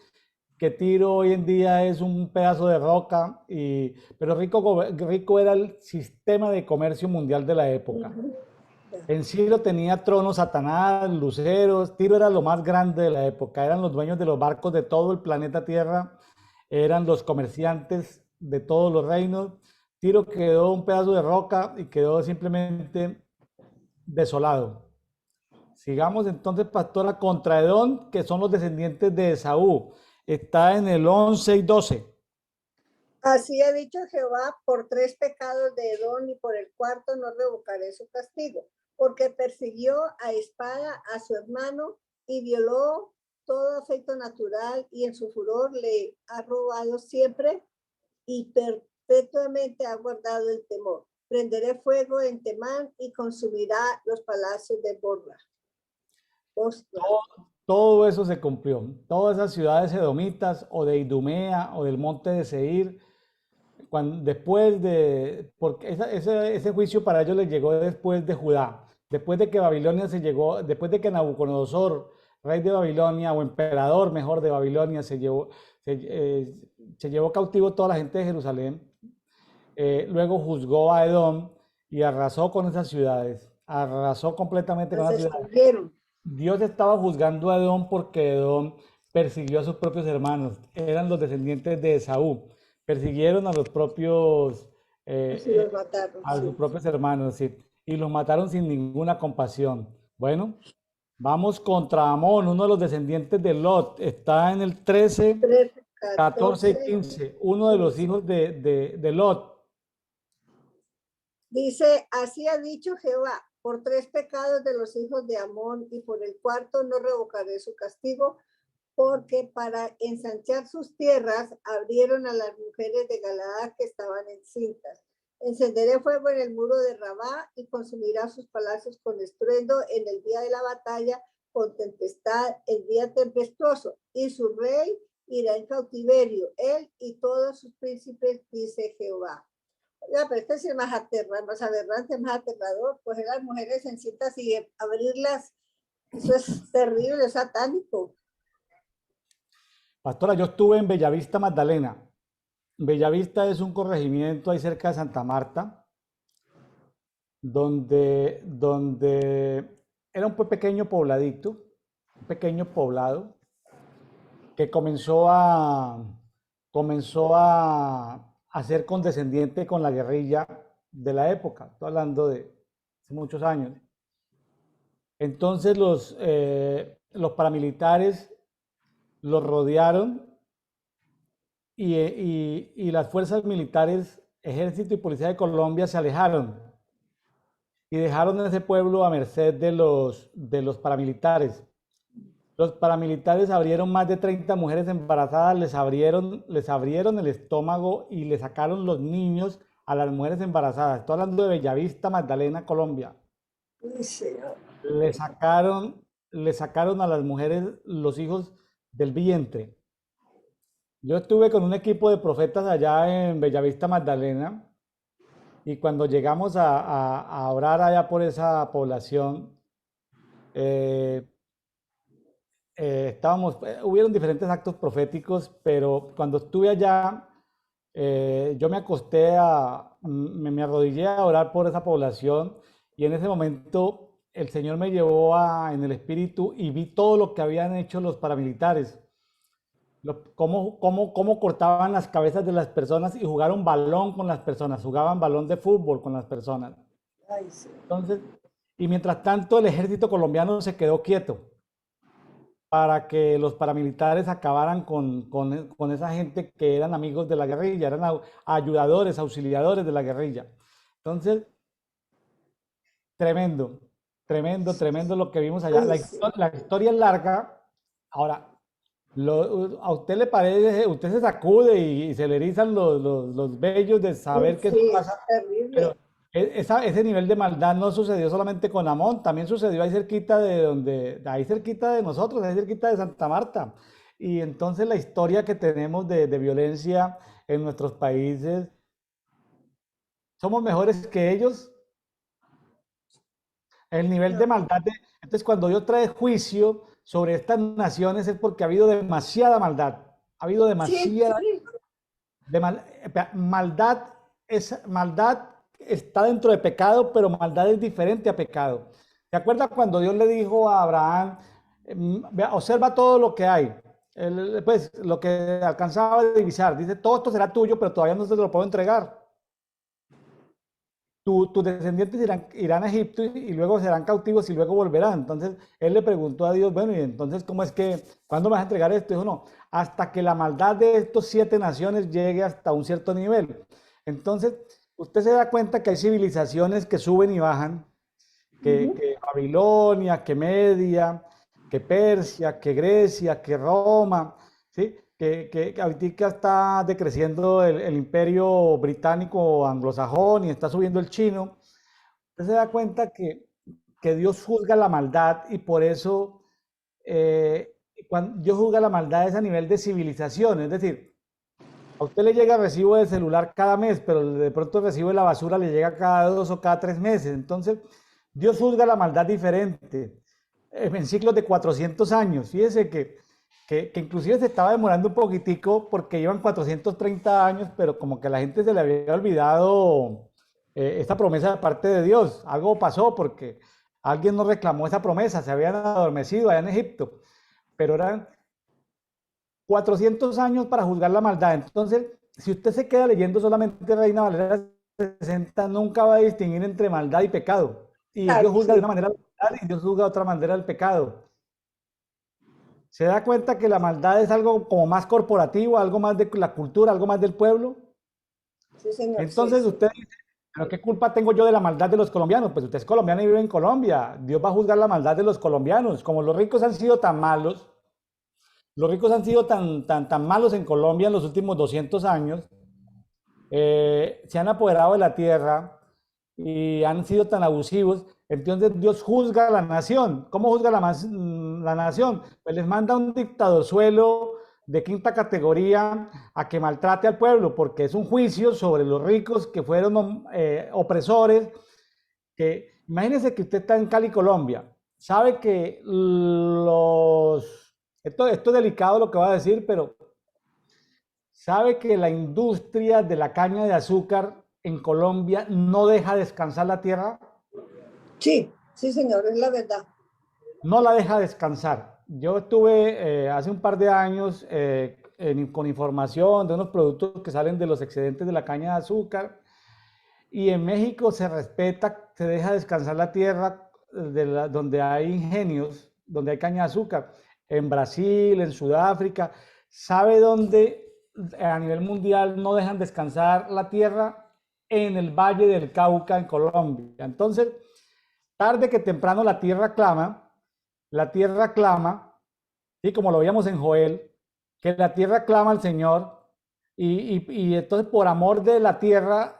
que Tiro hoy en día es un pedazo de roca, pero rico era el sistema de comercio mundial de la época. En Ciro tenía tronos Satanás, luceros, Tiro era lo más grande de la época, eran los dueños de los barcos de todo el planeta Tierra, eran los comerciantes de todos los reinos. Tiro quedó un pedazo de roca y quedó simplemente desolado. Sigamos entonces, pastora, contra Edom, que son los descendientes de Esaú. Está en el 11 y 12. Así ha dicho Jehová, por 3 pecados de Edom y por el cuarto no revocaré su castigo, porque persiguió a espada a su hermano y violó todo afecto natural y en su furor le ha robado siempre y perpetuamente ha guardado el temor. Prenderé fuego en Temán y consumirá los palacios de Borla. Todo eso se cumplió. Todas esas ciudades edomitas o de Idumea o del monte de Seir, porque ese juicio para ellos les llegó después de Judá, después de que Babilonia después de que Nabucodonosor, rey de Babilonia o emperador mejor de Babilonia, se llevó cautivo toda la gente de Jerusalén. Luego juzgó a Edom y arrasó con esas ciudades, arrasó completamente con esas ciudades. Dios estaba juzgando a Edom porque Edom persiguió a sus propios hermanos, eran los descendientes de Esaú, persiguieron a los propios, a sus propios hermanos, sí, y los mataron sin ninguna compasión. Bueno, vamos contra Amón, uno de los descendientes de Lot, está en el 13, 14 y 15, uno de los hijos de Lot. Dice, así ha dicho Jehová, por 3 pecados de los hijos de Amón y por el cuarto no revocaré su castigo, porque para ensanchar sus tierras abrieron a las mujeres de Galaad que estaban encintas. Encenderé fuego en el muro de Rabá y consumirá sus palacios con estruendo en el día de la batalla, con tempestad, el día tempestuoso, y su rey irá en cautiverio, él y todos sus príncipes, dice Jehová. Ya, pero este es más aterrador, más aberrante, más aterrador, coger las mujeres en cintas y abrirlas, eso es terrible, es satánico. Pastora, yo estuve en Bellavista, Magdalena. Bellavista es un corregimiento ahí cerca de Santa Marta, donde era un pequeño pobladito, un pequeño poblado, que comenzó a ser condescendiente con la guerrilla de la época, estoy hablando de hace muchos años. Entonces los paramilitares los rodearon y las fuerzas militares, ejército y policía de Colombia se alejaron y dejaron a ese pueblo a merced de los paramilitares. Los paramilitares abrieron más de 30 mujeres embarazadas, les abrieron el estómago y le sacaron los niños a las mujeres embarazadas. Estoy hablando de Bellavista, Magdalena, Colombia. Uy, señor. Le sacaron, le sacaron a las mujeres los hijos del vientre. Yo estuve con un equipo de profetas allá en Bellavista, Magdalena, y cuando llegamos a orar allá por esa población, eh, hubieron diferentes actos proféticos, pero cuando estuve allá, yo me arrodillé a orar por esa población y en ese momento el Señor me llevó en el espíritu y vi todo lo que habían hecho los paramilitares, cómo cortaban las cabezas de las personas y jugaron balón con las personas, jugaban balón de fútbol con las personas. Ay, señor. Entonces, y mientras tanto el ejército colombiano se quedó quieto para que los paramilitares acabaran con esa gente que eran amigos de la guerrilla, eran ayudadores, auxiliadores de la guerrilla. Entonces, tremendo, tremendo, tremendo lo que vimos allá. Uy, sí. La historia es larga. Ahora, a usted le parece, usted se sacude y se le erizan los vellos de saber que eso Sí, es pasa, pero terrible. ese nivel de maldad no sucedió solamente con Amón, también sucedió ahí cerquita ahí cerquita de nosotros, ahí cerquita de Santa Marta. Y entonces la historia que tenemos de violencia en nuestros países, ¿somos mejores que ellos? El nivel No, de maldad. Entonces, cuando Dios trae juicio sobre estas naciones es porque ha habido demasiada maldad. Ha habido sí, demasiada sí. maldad. Maldad está dentro de pecado, pero maldad es diferente a pecado. ¿Te acuerdas cuando Dios le dijo a Abraham, observa todo lo que hay? Pues lo que alcanzaba a divisar. Dice, todo esto será tuyo, pero todavía no se lo puedo entregar. Tus descendientes irán a Egipto y luego serán cautivos y luego volverán. Entonces él le preguntó a Dios, bueno, y entonces, ¿cómo es que, cuándo me vas a entregar esto? Dijo, no, hasta que la maldad de estos 7 naciones llegue hasta un cierto nivel. Entonces, usted se da cuenta que hay civilizaciones que suben y bajan, Ujú. que Babilonia, que Media, que Persia, que Grecia, que Roma, ¿sí? Que ahorita está decreciendo el imperio británico anglosajón y está subiendo el chino. Usted se da cuenta que Dios juzga la maldad y por eso cuando Dios juzga la maldad es a nivel de civilización, es decir, a usted le llega recibo de celular cada mes, pero de pronto el recibo de la basura le llega cada 2 o cada 3 meses. Entonces, Dios juzga la maldad diferente, en ciclos de 400 años. Fíjese que inclusive se estaba demorando un poquitico porque iban 430 años, pero como que a la gente se le había olvidado esta promesa de parte de Dios. Algo pasó porque alguien no reclamó esa promesa, se habían adormecido allá en Egipto, pero eran 400 años para juzgar la maldad. Entonces, si usted se queda leyendo solamente Reina Valera 60, nunca va a distinguir entre maldad y pecado. Y Dios Claro, juzga de sí. una manera la maldad y Dios juzga de otra manera el pecado. Se da cuenta que la maldad es algo como más corporativo, algo más de la cultura, algo más del pueblo. Sí, señor, sí, Entonces sí. usted dice, ¿pero qué culpa tengo yo de la maldad de los colombianos? Pues usted es colombiano y vive en Colombia. Dios va a juzgar la maldad de los colombianos. Como los ricos han sido tan malos, los ricos han sido tan malos en Colombia en los últimos 200 años, se han apoderado de la tierra y han sido tan abusivos, entonces Dios juzga a la nación. ¿Cómo juzga la nación? Pues les manda un dictadorzuelo de quinta categoría a que maltrate al pueblo, porque es un juicio sobre los ricos que fueron opresores. Imagínense que usted está en Cali, Colombia, sabe que esto es delicado lo que va a decir, pero sabe que la industria de la caña de azúcar en Colombia no deja descansar la tierra, Sí, sí, señor, es la verdad. no la deja descansar. Yo estuve hace un par de años con información de unos productos que salen de los excedentes de la caña de azúcar y en México se respeta, se deja descansar la tierra donde hay ingenios, donde hay caña de azúcar, en Brasil, en Sudáfrica. ¿Sabe dónde a nivel mundial no dejan descansar la tierra? En el Valle del Cauca, en Colombia. Entonces, tarde que temprano la tierra clama, y como lo veíamos en Joel, que la tierra clama al Señor, y entonces por amor de la tierra,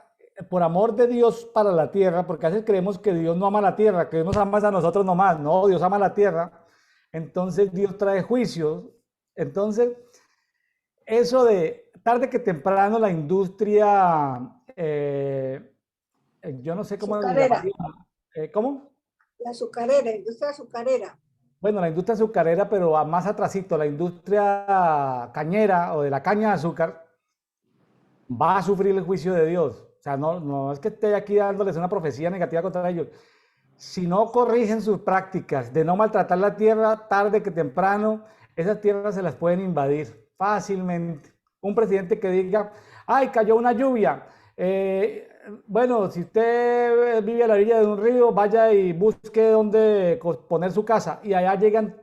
por amor de Dios para la tierra, porque a veces creemos que Dios no ama la tierra, que Dios nos ama a nosotros nomás, no, Dios ama la tierra, entonces Dios trae juicios, entonces eso de tarde que temprano la industria, yo no sé cómo le Azucarera, llamaría, ¿cómo? la azucarera, industria azucarera. Bueno, la industria azucarera, pero a más atrasito, la industria cañera o de la caña de azúcar va a sufrir el juicio de Dios. O sea, no es que esté aquí dándoles una profecía negativa contra ellos. Si no corrigen sus prácticas de no maltratar la tierra, tarde que temprano, esas tierras se las pueden invadir fácilmente. Un presidente que diga, ay, cayó una lluvia. Bueno, si usted vive a la orilla de un río, vaya y busque dónde poner su casa. Y allá llegan,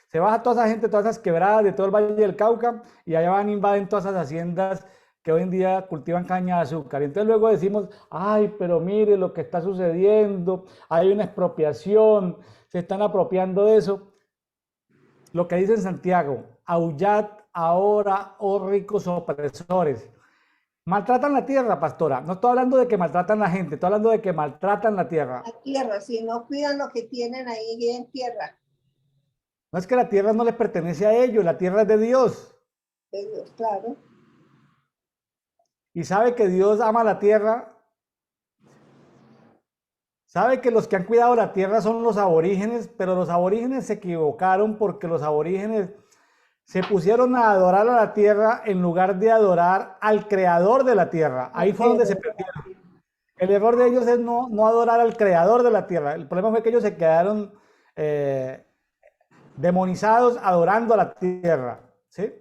se baja toda esa gente, todas esas quebradas de todo el Valle del Cauca, y allá van, invaden todas esas haciendas que hoy en día cultivan caña de azúcar. Y entonces luego decimos, ay, pero mire lo que está sucediendo, hay una expropiación, se están apropiando de eso. Lo que dice en Santiago, aullad ahora, oh ricos opresores. Maltratan la tierra, pastora. No estoy hablando de que maltratan la gente, estoy hablando de que maltratan la tierra. La tierra, si no cuidan lo que tienen ahí en tierra, No es que la tierra no les pertenece a ellos, la tierra es de Dios. de Dios, claro. Y sabe que Dios ama la tierra. Sabe que los que han cuidado la tierra son los aborígenes, pero los aborígenes se equivocaron porque los aborígenes se pusieron a adorar a la tierra en lugar de adorar al creador de la tierra. Ahí fue donde se perdieron. El error de ellos es no adorar al creador de la tierra. El problema fue que ellos se quedaron eh, demonizados adorando a la tierra. ¿Sí?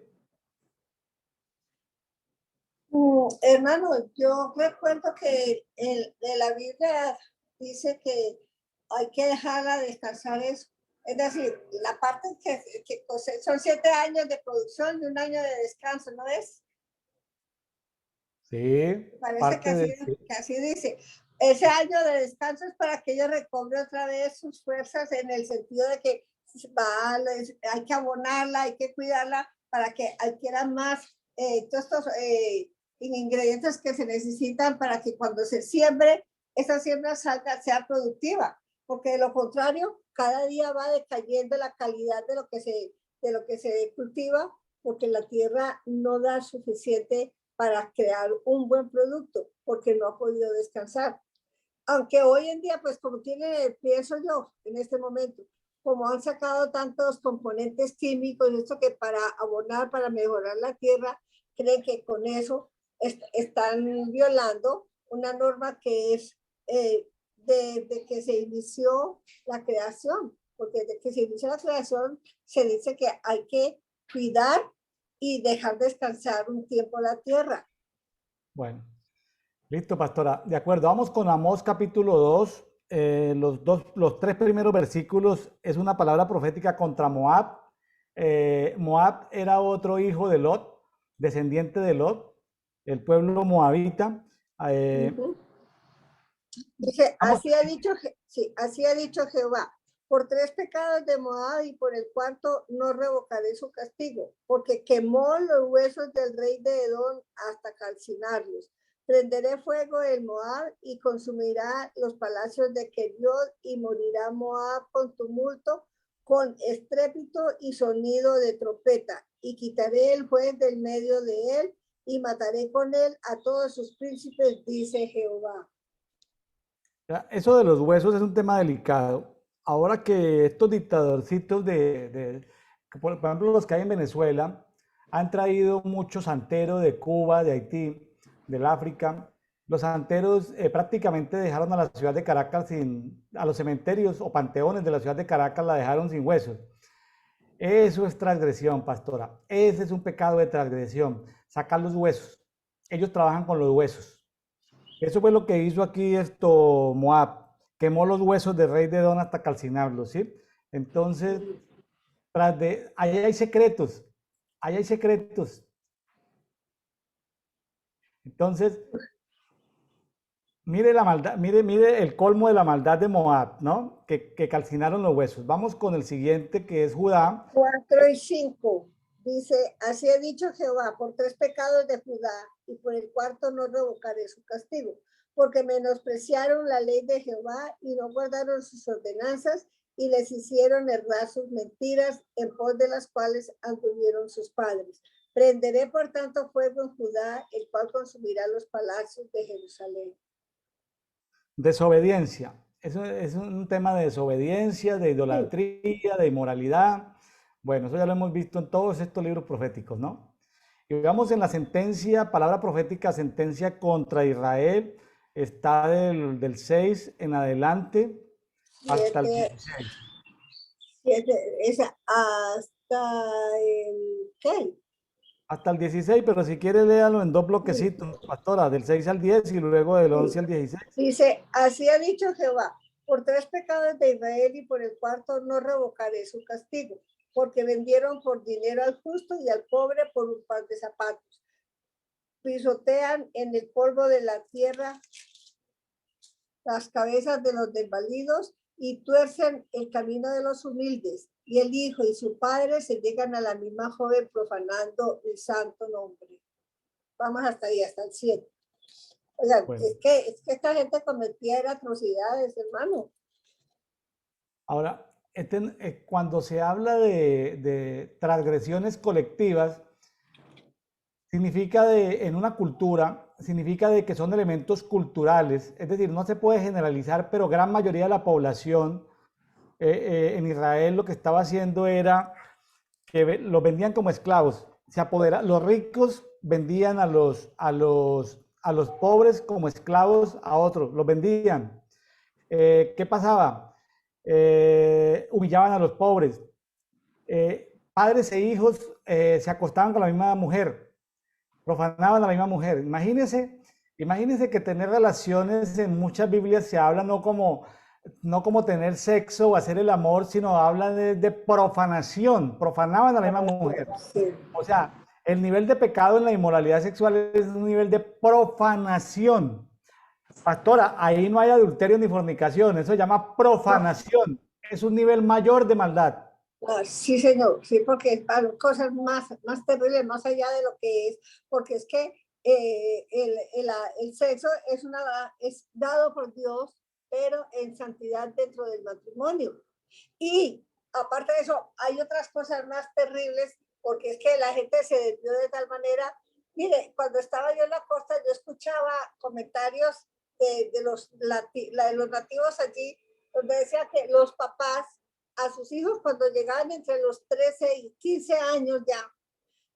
Hermano, yo recuerdo que de la Biblia dice que hay que dejarla descansar eso. Es decir, la parte que son 7 años de producción y un año de descanso, ¿no es? Sí, Parece parte de... que así dice. Ese año de descanso es para que ellos recobren otra vez sus fuerzas en el sentido de que hay que abonarla, hay que cuidarla para que adquieran más todos estos ingredientes que se necesitan para que cuando se siembre, esa siembra sea productiva, porque de lo contrario, cada día va decayendo la calidad de lo que se cultiva, porque la tierra no da suficiente para crear un buen producto, porque no ha podido descansar. Aunque hoy en día, pues como pienso yo en este momento, como han sacado tantos componentes químicos, esto que para abonar, para mejorar la tierra, creen que con eso están violando una norma que es de que se inició la creación, porque desde que se inició la creación se dice que hay que cuidar y dejar descansar un tiempo la tierra. Bueno, listo, pastora. De acuerdo, vamos con Amós capítulo 2. Los tres primeros versículos es una palabra profética contra Moab. Moab era otro hijo de Lot, descendiente de Lot, el pueblo moabita. Dice, Vamos, así ha dicho Jehová, por 3 pecados de Moab y por el cuarto no revocaré su castigo, porque quemó los huesos del rey de Edom hasta calcinarlos. Prenderé fuego en Moab y consumirá los palacios de Keriot y morirá Moab con tumulto, con estrépito y sonido de trompeta, y quitaré el juez del medio de él y mataré con él a todos sus príncipes, dice Jehová. eso de los huesos es un tema delicado. Ahora que estos dictadorcitos por ejemplo, los que hay en Venezuela, han traído muchos santeros de Cuba, de Haití, del África. Los santeros prácticamente dejaron a la ciudad de Caracas a los cementerios o panteones de la ciudad de Caracas la dejaron sin huesos. Eso es transgresión, pastora. Ese es un pecado de transgresión. Sacar los huesos. Ellos trabajan con los huesos. Eso fue lo que hizo aquí Moab. Quemó los huesos del rey de Edom hasta calcinarlos, ¿sí? Entonces, ahí hay secretos, ahí hay secretos. Entonces, mire la maldad, mire el colmo de la maldad de Moab, ¿no? Que calcinaron los huesos. Vamos con el siguiente, que es Judá. 4 y 5. Dice, así ha dicho Jehová, por 3 pecados de Judá, y por el cuarto no revocaré su castigo, porque menospreciaron la ley de Jehová y no guardaron sus ordenanzas, y les hicieron errar sus mentiras, en pos de las cuales anduvieron sus padres. Prenderé por tanto fuego en Judá, el cual consumirá los palacios de Jerusalén. Desobediencia. Eso es un tema de desobediencia, de idolatría, de inmoralidad. Bueno, eso ya lo hemos visto en todos estos libros proféticos, ¿no? Y veamos en la sentencia, palabra profética, sentencia contra Israel, está del 6 en adelante hasta el 16. Hasta el ¿qué? Hasta el 16, pero si quiere léalo en dos bloquecitos, pastora, del 6 al 10 y luego del 11 al 16. Dice, así ha dicho Jehová, por 3 pecados de Israel y por el cuarto no revocaré su castigo, porque vendieron por dinero al justo y al pobre por un par de zapatos. Pisotean en el polvo de la tierra las cabezas de los desvalidos y tuercen el camino de los humildes. Y el hijo y su padre se llegan a la misma joven profanando el santo nombre. Vamos hasta ahí, hasta el 7. Oigan, bueno. es que esta gente cometía atrocidades, hermano. Ahora, cuando se habla de transgresiones colectivas, significa en una cultura, significa de que son elementos culturales, es decir, no se puede generalizar, pero gran mayoría de la población en Israel lo que estaba haciendo era que los vendían como esclavos. Los ricos vendían a los pobres como esclavos a otros, los vendían. ¿Qué pasaba? Humillaban a los pobres. Padres e hijos se acostaban con la misma mujer, profanaban a la misma mujer. Imagínense que tener relaciones en muchas Biblias se habla no como tener sexo o hacer el amor, sino hablan de profanación, profanaban a la misma mujer. O sea, el nivel de pecado en la inmoralidad sexual es un nivel de profanación. Pastora, ahí no hay adulterio ni fornicación, eso se llama profanación, es un nivel mayor de maldad. Sí, señor, sí, porque hay cosas más terribles, más allá de lo que es, porque es que el sexo es dado por Dios, pero en santidad dentro del matrimonio. Y aparte de eso, hay otras cosas más terribles, porque es que la gente se desvió de tal manera. Mire, cuando estaba yo en la costa, yo escuchaba comentarios de los nativos allí, donde decía que los papás a sus hijos cuando llegaban entre los 13 y 15 años ya,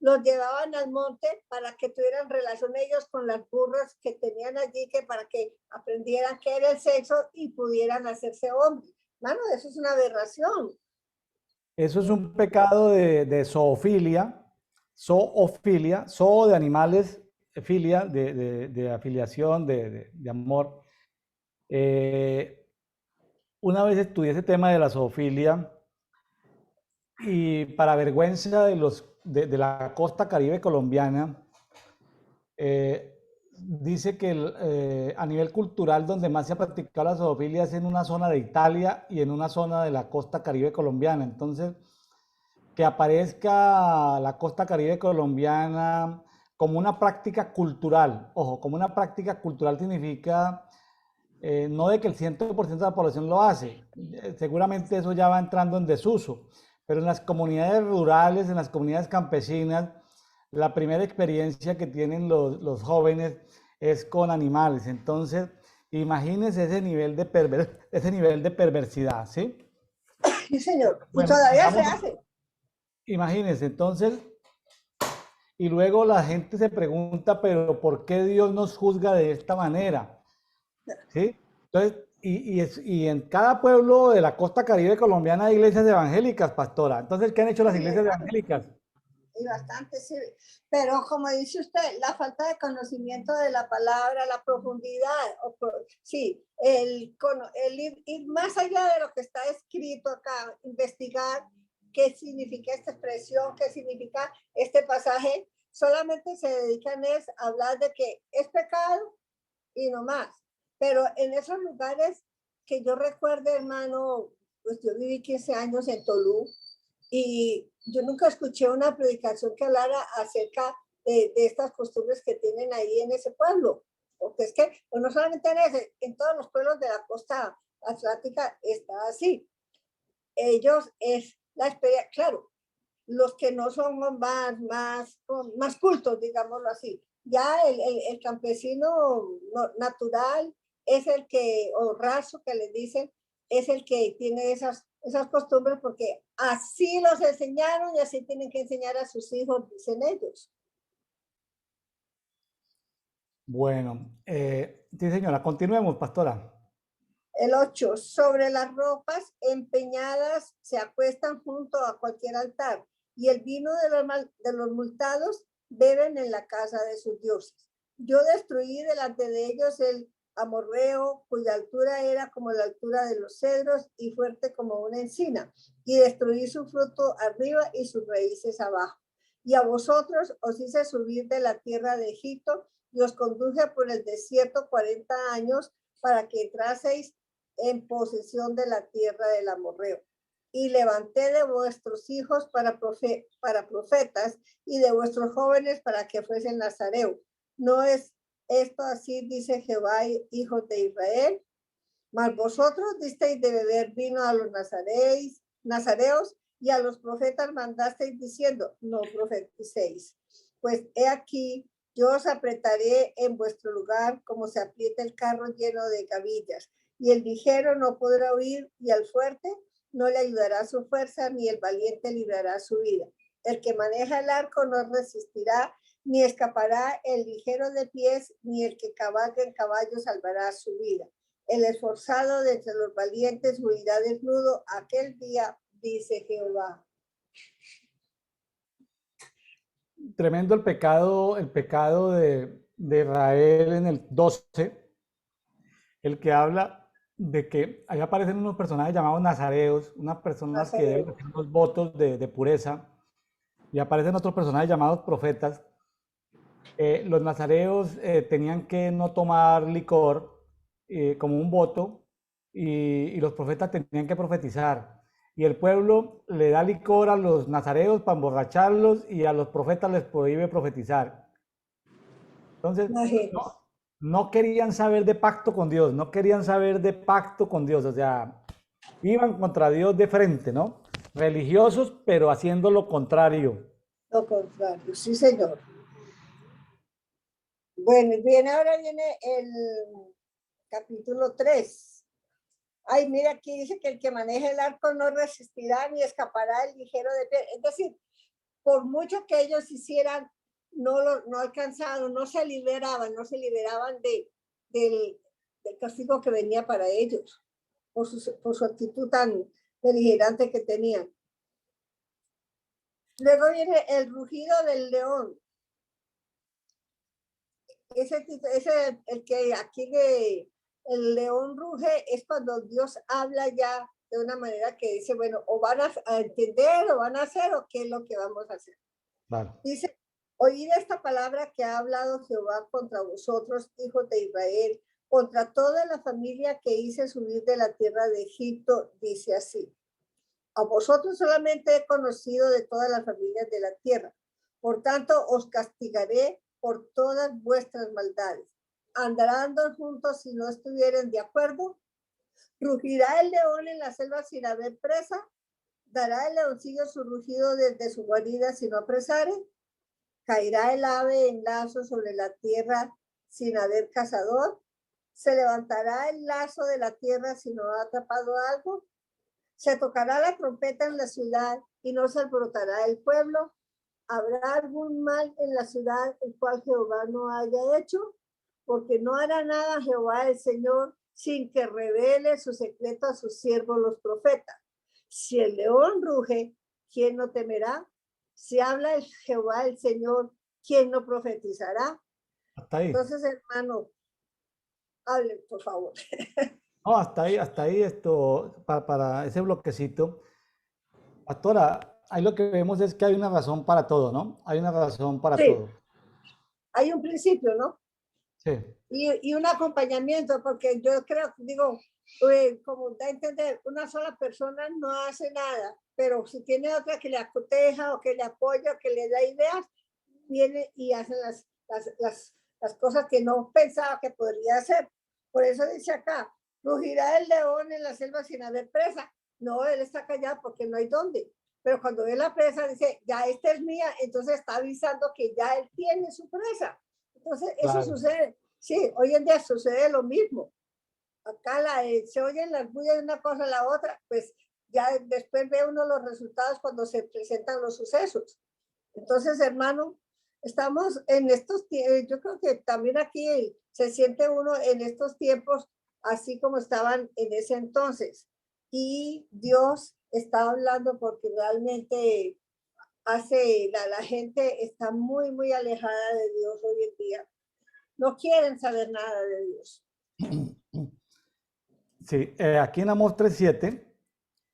los llevaban al monte para que tuvieran relación ellos con las burras que tenían allí, que para que aprendieran qué era el sexo y pudieran hacerse hombres. Mano, eso es una aberración. Eso es un pecado de zoofilia, zoo de animales, filia, de afiliación, de amor. Una vez estudié ese tema de la zoofilia y para vergüenza de la costa caribe colombiana, dice que a nivel cultural donde más se ha practicado la zoofilia es en una zona de Italia y en una zona de la costa caribe colombiana. Entonces, que aparezca la costa caribe colombiana como una práctica cultural. Ojo, como una práctica cultural significa no de que el 100% de la población lo hace. Seguramente eso ya va entrando en desuso. Pero en las comunidades rurales, en las comunidades campesinas, la primera experiencia que tienen los jóvenes es con animales. Entonces, imagínense ese nivel de perversidad, ¿sí? Sí, señor. Y bueno, todavía se hace. Imagínense, entonces, y luego la gente se pregunta, pero ¿por qué Dios nos juzga de esta manera? ¿Sí? Entonces, y en cada pueblo de la costa caribe colombiana hay iglesias evangélicas, pastora. Entonces, ¿qué han hecho las iglesias evangélicas? y bastante, sí. Pero como dice usted, la falta de conocimiento de la palabra, la profundidad, sí, el ir más allá de lo que está escrito acá, investigar qué significa esta expresión, qué significa este pasaje, solamente se dedican a hablar de que es pecado y no más. Pero en esos lugares que yo recuerdo, hermano, pues yo viví 15 años en Tolú y yo nunca escuché una predicación que hablara acerca de estas costumbres que tienen ahí en ese pueblo. Porque es que, pues no solamente en ese, en todos los pueblos de la costa atlántica está así. Ellos es la experiencia, claro, los que no son más cultos, digámoslo así. Ya el campesino natural es el que, o raso que les dicen, es el que tiene esas costumbres porque así los enseñaron y así tienen que enseñar a sus hijos, dicen ellos. Bueno, sí señora, continuemos, pastora. El 8, sobre las ropas empeñadas se acuestan junto a cualquier altar y el vino de los multados beben en la casa de sus dioses. Yo destruí delante de ellos el amorreo, cuya altura era como la altura de los cedros y fuerte como una encina, y destruí su fruto arriba y sus raíces abajo. Y a vosotros os hice subir de la tierra de Egipto y os conduje por el desierto 40 años para que entraseis en posesión de la tierra del amorreo. Y levanté de vuestros hijos para profetas y de vuestros jóvenes para que fuesen nazareos. ¿No es esto así, dice Jehová, hijos de Israel? Mas vosotros disteis de beber vino a los nazareos y a los profetas mandasteis diciendo, no profeticéis. Pues he aquí, yo os apretaré en vuestro lugar como se aprieta el carro lleno de gavillas, y el ligero no podrá huir, y al fuerte no le ayudará su fuerza, ni el valiente librará su vida. El que maneja el arco no resistirá, ni escapará el ligero de pies, ni el que cabalga en caballo salvará su vida. El esforzado de entre los valientes huirá desnudo aquel día, dice Jehová. Tremendo el pecado de Israel en el 12, el que habla de que ahí aparecen unos personajes llamados nazareos, unas personas que deben hacer unos votos de pureza, y aparecen otros personajes llamados profetas. Los nazareos tenían que no tomar licor como un voto, y los profetas tenían que profetizar. Y el pueblo le da licor a los nazareos para emborracharlos y a los profetas les prohíbe profetizar. Entonces, no, no querían saber de pacto con Dios, no querían saber de pacto con Dios, o sea, iban contra Dios de frente, ¿no? Religiosos, pero haciendo lo contrario. Lo contrario, sí, señor. Bueno, bien, ahora viene el capítulo 3. Ay, mira, aquí dice que el que maneja el arco no resistirá ni escapará el ligero de pie. Es decir, por mucho que ellos hicieran, no alcanzaron, no se liberaban del castigo que venía para ellos, por su actitud tan beligerante que tenían. Luego viene el rugido del león. Ese el que aquí el león ruge es cuando Dios habla ya de una manera que dice, bueno, o van a entender, o van a hacer, o qué es lo que vamos a hacer. Vale. Dice, oíd esta palabra que ha hablado Jehová contra vosotros, hijos de Israel, contra toda la familia que hice subir de la tierra de Egipto, dice así. A vosotros solamente he conocido de todas las familias de la tierra. Por tanto, os castigaré por todas vuestras maldades. ¿Andarán juntos si no estuvieren de acuerdo? ¿Rugirá el león en la selva sin haber presa? ¿Dará el leoncillo su rugido desde su guarida si no apresare? ¿Caerá el ave en lazo sobre la tierra sin haber cazador? ¿Se levantará el lazo de la tierra si no ha atrapado algo? ¿Se tocará la trompeta en la ciudad y no se alborotará el pueblo? ¿Habrá algún mal en la ciudad el cual Jehová no haya hecho? Porque no hará nada Jehová el Señor sin que revele su secreto a sus siervos los profetas. Si el león ruge, ¿quién no temerá? Si habla el Jehová, el Señor, ¿quién no profetizará? Hasta ahí. Entonces, hermano, hablen, por favor. No, hasta ahí esto, para ese bloquecito. Pastora, ahí lo que vemos es que hay una razón para todo, ¿no? Hay una razón para Sí, todo. hay un principio, ¿no? Sí, Y un acompañamiento, porque yo creo, digo, como da a entender, una sola persona no hace nada, pero si tiene otra que le acoteja o que le apoya o que le da ideas, viene y hace las cosas que no pensaba que podría hacer. Por eso dice acá, rugirá el león en la selva sin haber presa. No, él está callado porque no hay dónde. Pero cuando ve la presa, dice, ya esta es mía, entonces está avisando que ya él tiene su presa. Entonces, eso claro. sucede. Sí, hoy en día sucede lo mismo. Acá se oyen las bullas de una cosa a la otra, pues ya después ve uno los resultados cuando se presentan los sucesos. Entonces, hermano, estamos en estos tiempos, yo creo que también aquí se siente uno en estos tiempos así como estaban en ese entonces. Y Dios está hablando porque realmente la gente está muy, muy alejada de Dios hoy en día. No quieren saber nada de Dios. Sí, aquí en Amós 3:7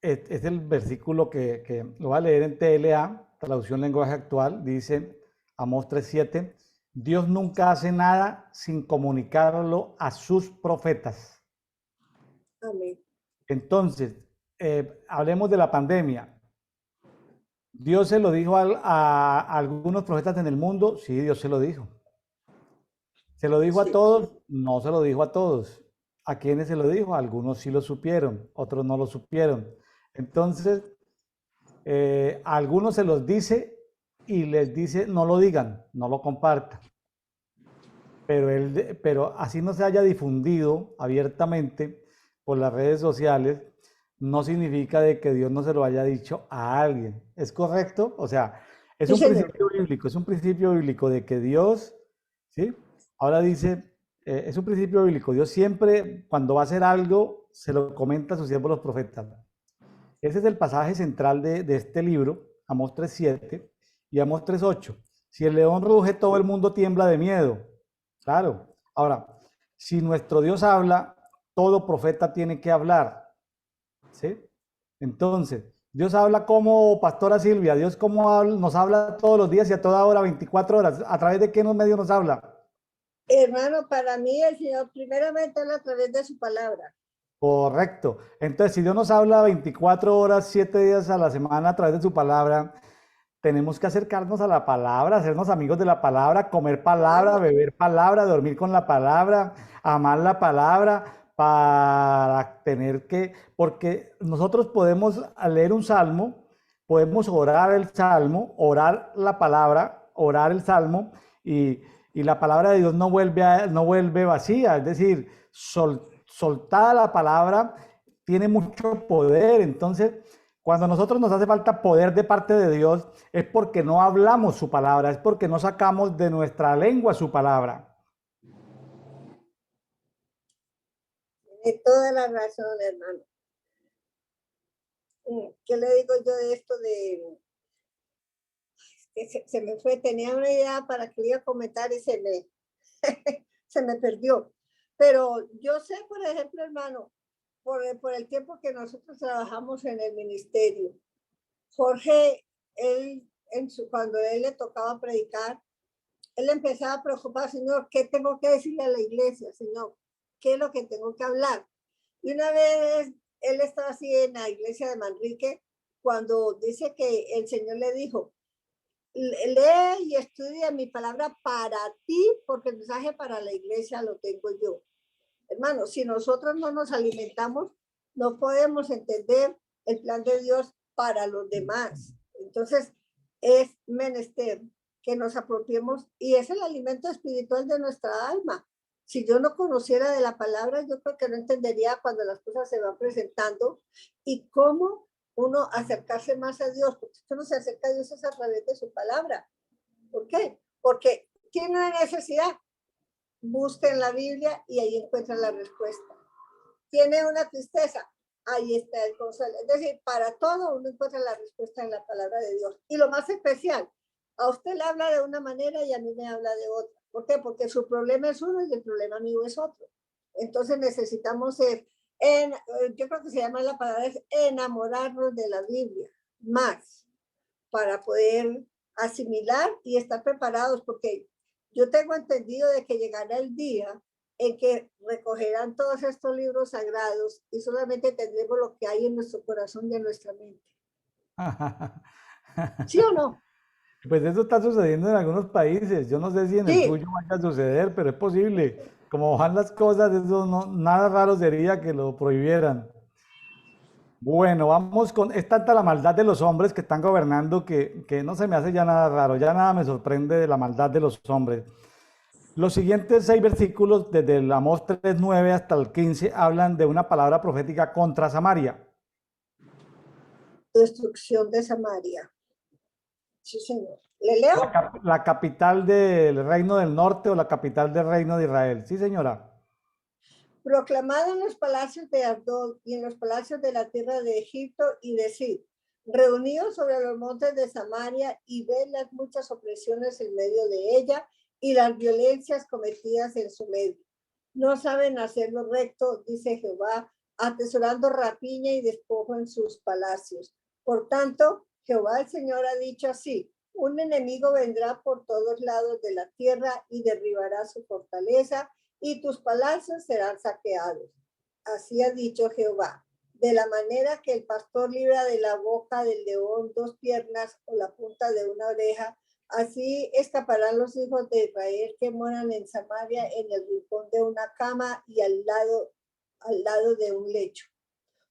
es el versículo que lo voy a leer en TLA, traducción lenguaje actual, dice Amós 3:7, Dios nunca hace nada sin comunicarlo a sus profetas. Amén. Entonces, hablemos de la pandemia. ¿Dios se lo dijo a algunos profetas en el mundo? Sí, Dios se lo dijo. ¿Se lo dijo a Sí. todos? No se lo dijo a todos. ¿A quiénes se lo dijo? Algunos sí lo supieron, otros no lo supieron. Entonces, a algunos se los dice y les dice, no lo digan, no lo compartan. Pero así no se haya difundido abiertamente por las redes sociales, no significa de que Dios no se lo haya dicho a alguien. ¿Es correcto? O sea, Sí, señor. es un principio bíblico de que Dios, ¿sí? Ahora dice, es un principio bíblico. Dios siempre, cuando va a hacer algo, se lo comenta a sus siervos los profetas. Ese es el pasaje central de este libro, Amós 3:7 y Amós 3:8. Si el león ruge, todo el mundo tiembla de miedo. Claro. Ahora, si nuestro Dios habla, todo profeta tiene que hablar. ¿Sí? Entonces, Dios habla como Pastora Silvia, Dios como nos habla todos los días y a toda hora, 24 horas. ¿A través de qué medios nos habla? Hermano, para mí el Señor primeramente habla a través de su palabra. Correcto. Entonces, si Dios nos habla 24 horas, 7 días a la semana a través de su palabra, tenemos que acercarnos a la palabra, hacernos amigos de la palabra, comer palabra, Claro. beber palabra, dormir con la palabra, amar la palabra, para tener que, porque nosotros podemos al leer un salmo, podemos orar el salmo, orar la palabra, orar el salmo y la palabra de Dios no vuelve vacía, es decir, soltada la palabra tiene mucho poder, entonces cuando a nosotros nos hace falta poder de parte de Dios, es porque no hablamos su palabra, es porque no sacamos de nuestra lengua su palabra. Tiene toda la razón, hermano. ¿Qué le digo yo de esto de que se me fue? Tenía una idea para que iba a comentar y se me perdió. Pero yo sé, por ejemplo, hermano, por el tiempo que nosotros trabajamos en el ministerio, Jorge, cuando él le tocaba predicar, él empezaba a preocupar, Señor, ¿qué tengo que decirle a la iglesia, Señor? ¿Qué es lo que tengo que hablar? Y una vez él estaba así en la iglesia de Manrique, cuando dice que el Señor le dijo, lee y estudia mi palabra para ti, porque el mensaje para la iglesia lo tengo yo. Hermano, si nosotros no nos alimentamos, no podemos entender el plan de Dios para los demás. Entonces, es menester que nos apropiemos y es el alimento espiritual de nuestra alma. Si yo no conociera de la palabra, yo creo que no entendería cuando las cosas se van presentando y cómo uno acercarse más a Dios, porque si uno se acerca a Dios es a través de su palabra. ¿Por qué? Porque tiene una necesidad, busca en la Biblia y ahí encuentra la respuesta. Tiene una tristeza, ahí está el consuelo. Es decir, para todo uno encuentra la respuesta en la palabra de Dios. Y lo más especial, a usted le habla de una manera y a mí me habla de otra. ¿Por qué? Porque su problema es uno y el problema mío es otro. Entonces necesitamos ser, yo creo que se llama la palabra, es enamorarnos de la Biblia más para poder asimilar y estar preparados, porque yo tengo entendido de que llegará el día en que recogerán todos estos libros sagrados y solamente tendremos lo que hay en nuestro corazón y en nuestra mente. ¿Sí o no? Pues eso está sucediendo en algunos países. Yo no sé si en el Sí, suyo vaya a suceder, pero es posible. Como van las cosas, eso no, nada raro sería que lo prohibieran. Bueno, vamos con, es tanta la maldad de los hombres que están gobernando que no se me hace ya nada raro, ya nada me sorprende de la maldad de los hombres. Los siguientes 6 versículos, desde el Amós 3:9 hasta el 15, hablan de una palabra profética contra Samaria. destrucción de Samaria. Sí, señor. ¿Le leo? La capital del reino del norte o la capital del reino de Israel. Sí, señora. Proclamad en los palacios de Ardón y en los palacios de la tierra de Egipto y decid, reuníos sobre los montes de Samaria y ved las muchas opresiones en medio de ella y las violencias cometidas en su medio. No saben hacer lo recto, dice Jehová, atesorando rapiña y despojo en sus palacios. Por tanto, Jehová el Señor ha dicho así, un enemigo vendrá por todos lados de la tierra y derribará su fortaleza y tus palacios serán saqueados. Así ha dicho Jehová. De la manera que el pastor libra de la boca del león 2 piernas o la punta de una oreja, así escaparán los hijos de Israel que moran en Samaria en el rincón de una cama y al lado de un lecho.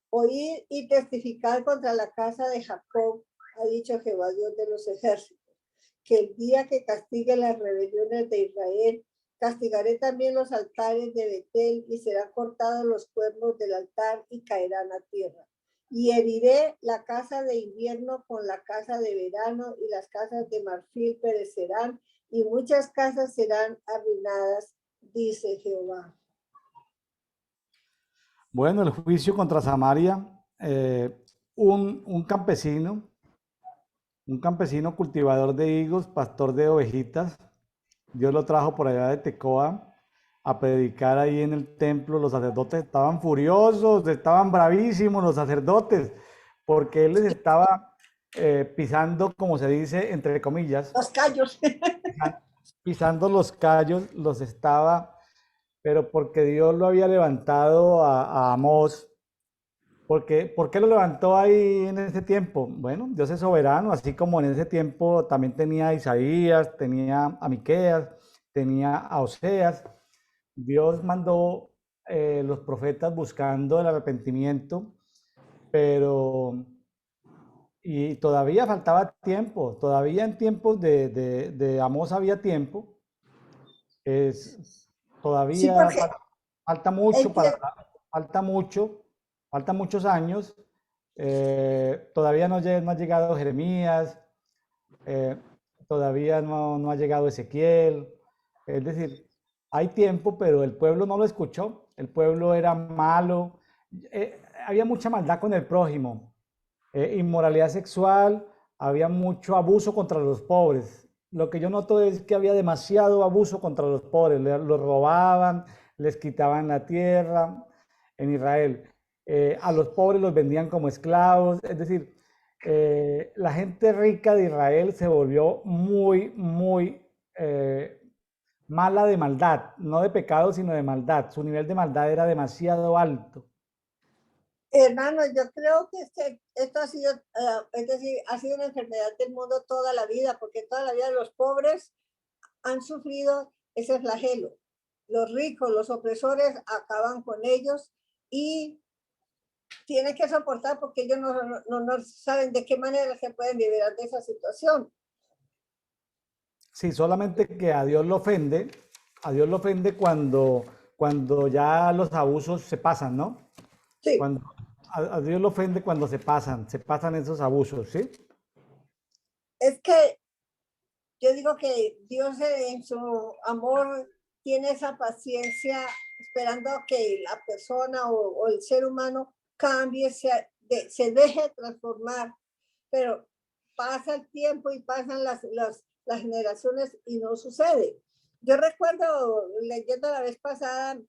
Oíd y testificar contra la casa de Jacob, ha dicho Jehová Dios de los ejércitos, que el día que castigue las rebeliones de Israel, castigaré también los altares de Betel y serán cortados los cuernos del altar y caerán a tierra. Y heriré la casa de invierno con la casa de verano y las casas de marfil perecerán y muchas casas serán arruinadas, dice Jehová. Bueno, el juicio contra Samaria, un campesino, un campesino cultivador de higos, pastor de ovejitas, Dios lo trajo por allá de Tecoa a predicar ahí en el templo. Los sacerdotes estaban furiosos, estaban bravísimos los sacerdotes, porque él les estaba pisando, como se dice, entre comillas, Los callos. pisando los callos, los estaba, pero porque Dios lo había levantado a Amós. ¿Por qué lo levantó ahí en ese tiempo? Bueno, Dios es soberano, así como en ese tiempo también tenía a Isaías, tenía a Miqueas, tenía a Oseas. Dios mandó los profetas buscando el arrepentimiento, pero y todavía faltaba tiempo, todavía en tiempos de Amós había tiempo, es, Sí, todavía porque falta mucho entiendo. falta mucho, faltan muchos años, todavía no ha llegado Jeremías, eh, todavía no ha llegado Ezequiel, es decir, hay tiempo, pero el pueblo no lo escuchó, el pueblo era malo, había mucha maldad con el prójimo, inmoralidad sexual, había mucho abuso contra los pobres. Lo que yo noto es que había demasiado abuso contra los pobres, los robaban, les quitaban la tierra en Israel. A los pobres los vendían como esclavos, es decir, la gente rica de Israel se volvió muy mala de maldad, no de pecado, sino de maldad. Su nivel de maldad era demasiado alto. Hermano, yo creo que esto ha sido, es decir, ha sido una enfermedad del mundo toda la vida, porque toda la vida los pobres han sufrido ese flagelo. Los ricos, los opresores acaban con ellos y tienen que soportar porque ellos no saben de qué manera se pueden liberar de esa situación. Sí, solamente que a Dios lo ofende cuando ya los abusos se pasan, ¿no? Sí, Cuando, a Dios lo ofende cuando se pasan esos abusos, ¿sí? es que yo digo que Dios en su amor tiene esa paciencia esperando que la persona o el ser humano cambie, se deje transformar, pero pasa el tiempo y pasan las generaciones y no sucede. Yo recuerdo leyendo la vez pasada,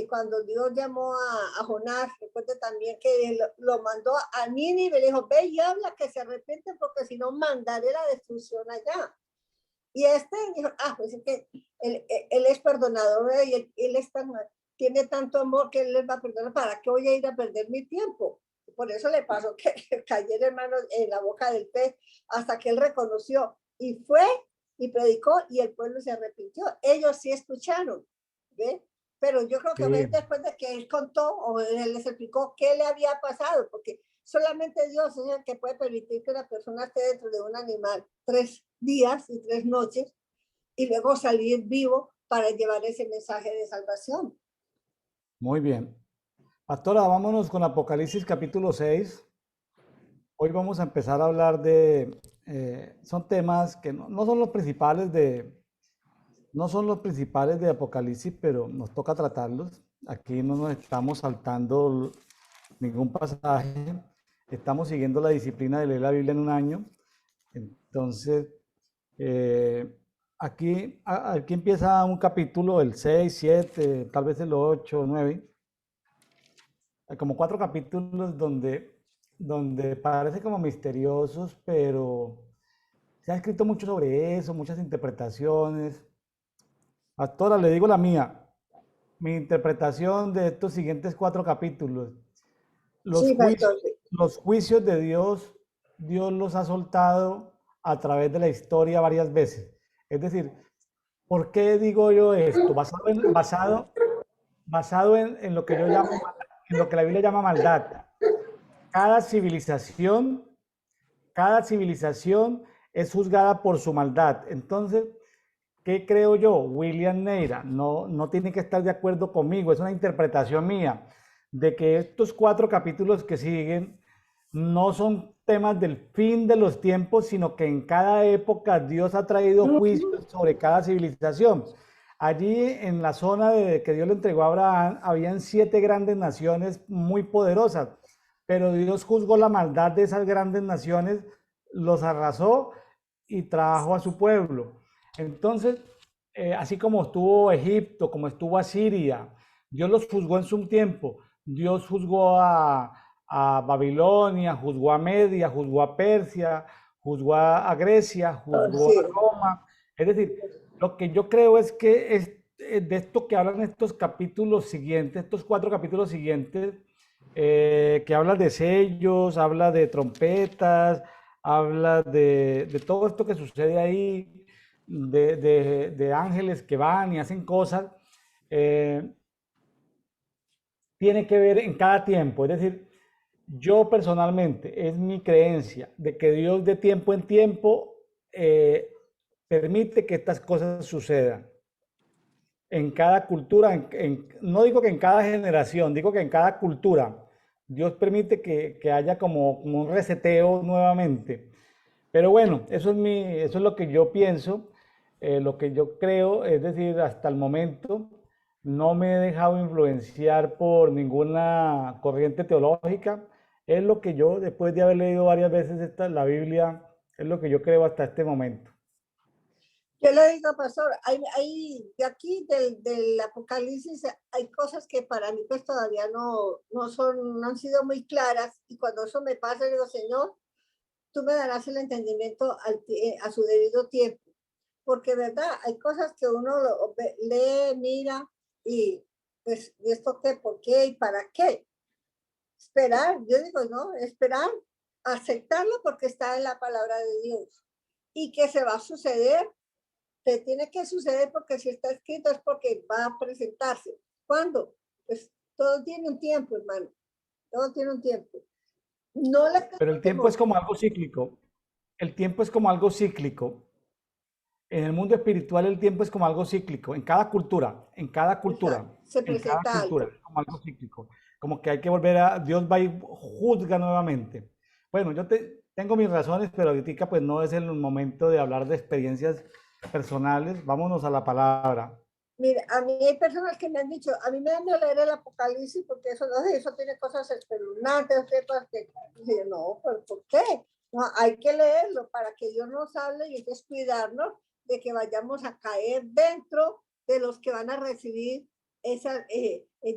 cuando Dios llamó a Jonás, recuerdo también que lo mandó a Nínive, le dijo, ve y habla que se arrepiente porque si no mandaré la destrucción allá. Y dijo, pues es que él es perdonador y él tiene tanto amor que él les va a perdonar, ¿para qué voy a ir a perder mi tiempo? Por eso le pasó que cayera en la boca del pez hasta que él reconoció y fue y predicó y el pueblo se arrepintió. Ellos sí escucharon, ¿ve? Pero yo creo que fue después de que él contó o él les explicó qué le había pasado, porque solamente Dios es el que puede permitir que una persona esté dentro de un animal 3 días y 3 noches y luego salir vivo para llevar ese mensaje de salvación. Muy bien. Pastora, vámonos con Apocalipsis capítulo 6. Hoy vamos a empezar a hablar son temas que no son los principales de Apocalipsis, pero nos toca tratarlos. Aquí no nos estamos saltando ningún pasaje. Estamos siguiendo la disciplina de leer la Biblia en un año. Entonces, aquí empieza un capítulo, el 6, 7, tal vez el 8, 9. Hay como 4 capítulos donde parece como misteriosos, pero se ha escrito mucho sobre eso, muchas interpretaciones. Pastora, le digo la mía. Mi interpretación de estos siguientes 4 capítulos. Los juicios de Dios los ha soltado a través de la historia varias veces. Es decir, ¿por qué digo yo esto? Basado en lo que yo llamo, en lo que la Biblia llama maldad. Cada civilización es juzgada por su maldad. Entonces, ¿qué creo yo? William Neira no tiene que estar de acuerdo conmigo, es una interpretación mía de que estos 4 capítulos que siguen no son temas del fin de los tiempos, sino que en cada época Dios ha traído juicios sobre cada civilización. Allí en la zona que Dios le entregó a Abraham, habían 7 grandes naciones muy poderosas, pero Dios juzgó la maldad de esas grandes naciones, los arrasó y trajo a su pueblo. Entonces, así como estuvo Egipto, como estuvo Asiria, Dios los juzgó en su tiempo. Dios juzgó a Babilonia, juzgó a Media, juzgó a Persia, juzgó a Grecia, juzgó a Roma. Es decir, lo que yo creo es que de esto que hablan estos capítulos siguientes, estos 4 capítulos siguientes, que habla de sellos, habla de trompetas, habla de todo esto que sucede ahí, de ángeles que van y hacen cosas, tiene que ver en cada tiempo. Es decir, yo personalmente, es mi creencia de que Dios de tiempo en tiempo permite que estas cosas sucedan. En cada cultura, no digo que en cada generación, digo que en cada cultura, Dios permite que haya como un reseteo nuevamente. Pero bueno, eso es lo que yo pienso, lo que yo creo, es decir, hasta el momento no me he dejado influenciar por ninguna corriente teológica. Es lo que yo, después de haber leído varias veces la Biblia, es lo que yo creo hasta este momento. Yo le digo, pastor, de aquí del Apocalipsis hay cosas que para mí pues todavía no han sido muy claras, y cuando eso me pasa, le digo, Señor, tú me darás el entendimiento a su debido tiempo, porque verdad, hay cosas que uno lee, mira, y pues, ¿y esto qué? ¿Por qué? ¿Y para qué? Esperar, yo digo, no, esperar, aceptarlo porque está en la palabra de Dios, y que se va a suceder. Te tiene que suceder porque si está escrito es porque va a presentarse. ¿Cuándo? Pues todo tiene un tiempo, hermano. Todo tiene un tiempo. No le Pero el tiempo es como algo cíclico. El tiempo es como algo cíclico. En el mundo espiritual el tiempo es como algo cíclico. En cada cultura, se presenta algo. es como algo cíclico. Como que hay que Dios va y juzga nuevamente. Bueno, yo tengo mis razones, pero ahorita pues no es el momento de hablar de experiencias personales. Vámonos a la palabra. Mira, a mí hay personas que me han dicho, a mí me da miedo leer el Apocalipsis porque eso, no, eso tiene cosas espeluznantes, cosas que, y yo, no, ¿pero por qué? No, hay que leerlo para que Dios nos hable y entonces cuidarnos de que vayamos a caer dentro de los que van a recibir esa,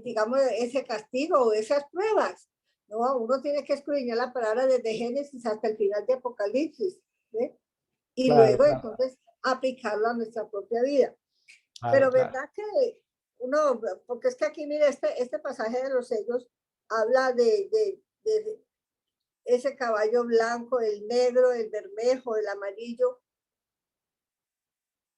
digamos, ese castigo o esas pruebas. No, uno tiene que escudriñar la palabra desde Génesis hasta el final de Apocalipsis, ¿sí? Y Claro, luego claro, entonces aplicarlo a nuestra propia vida. claro, Pero claro. verdad que uno, porque es que aquí, mire, este pasaje de los sellos habla de ese caballo blanco, el negro, el bermejo, el amarillo.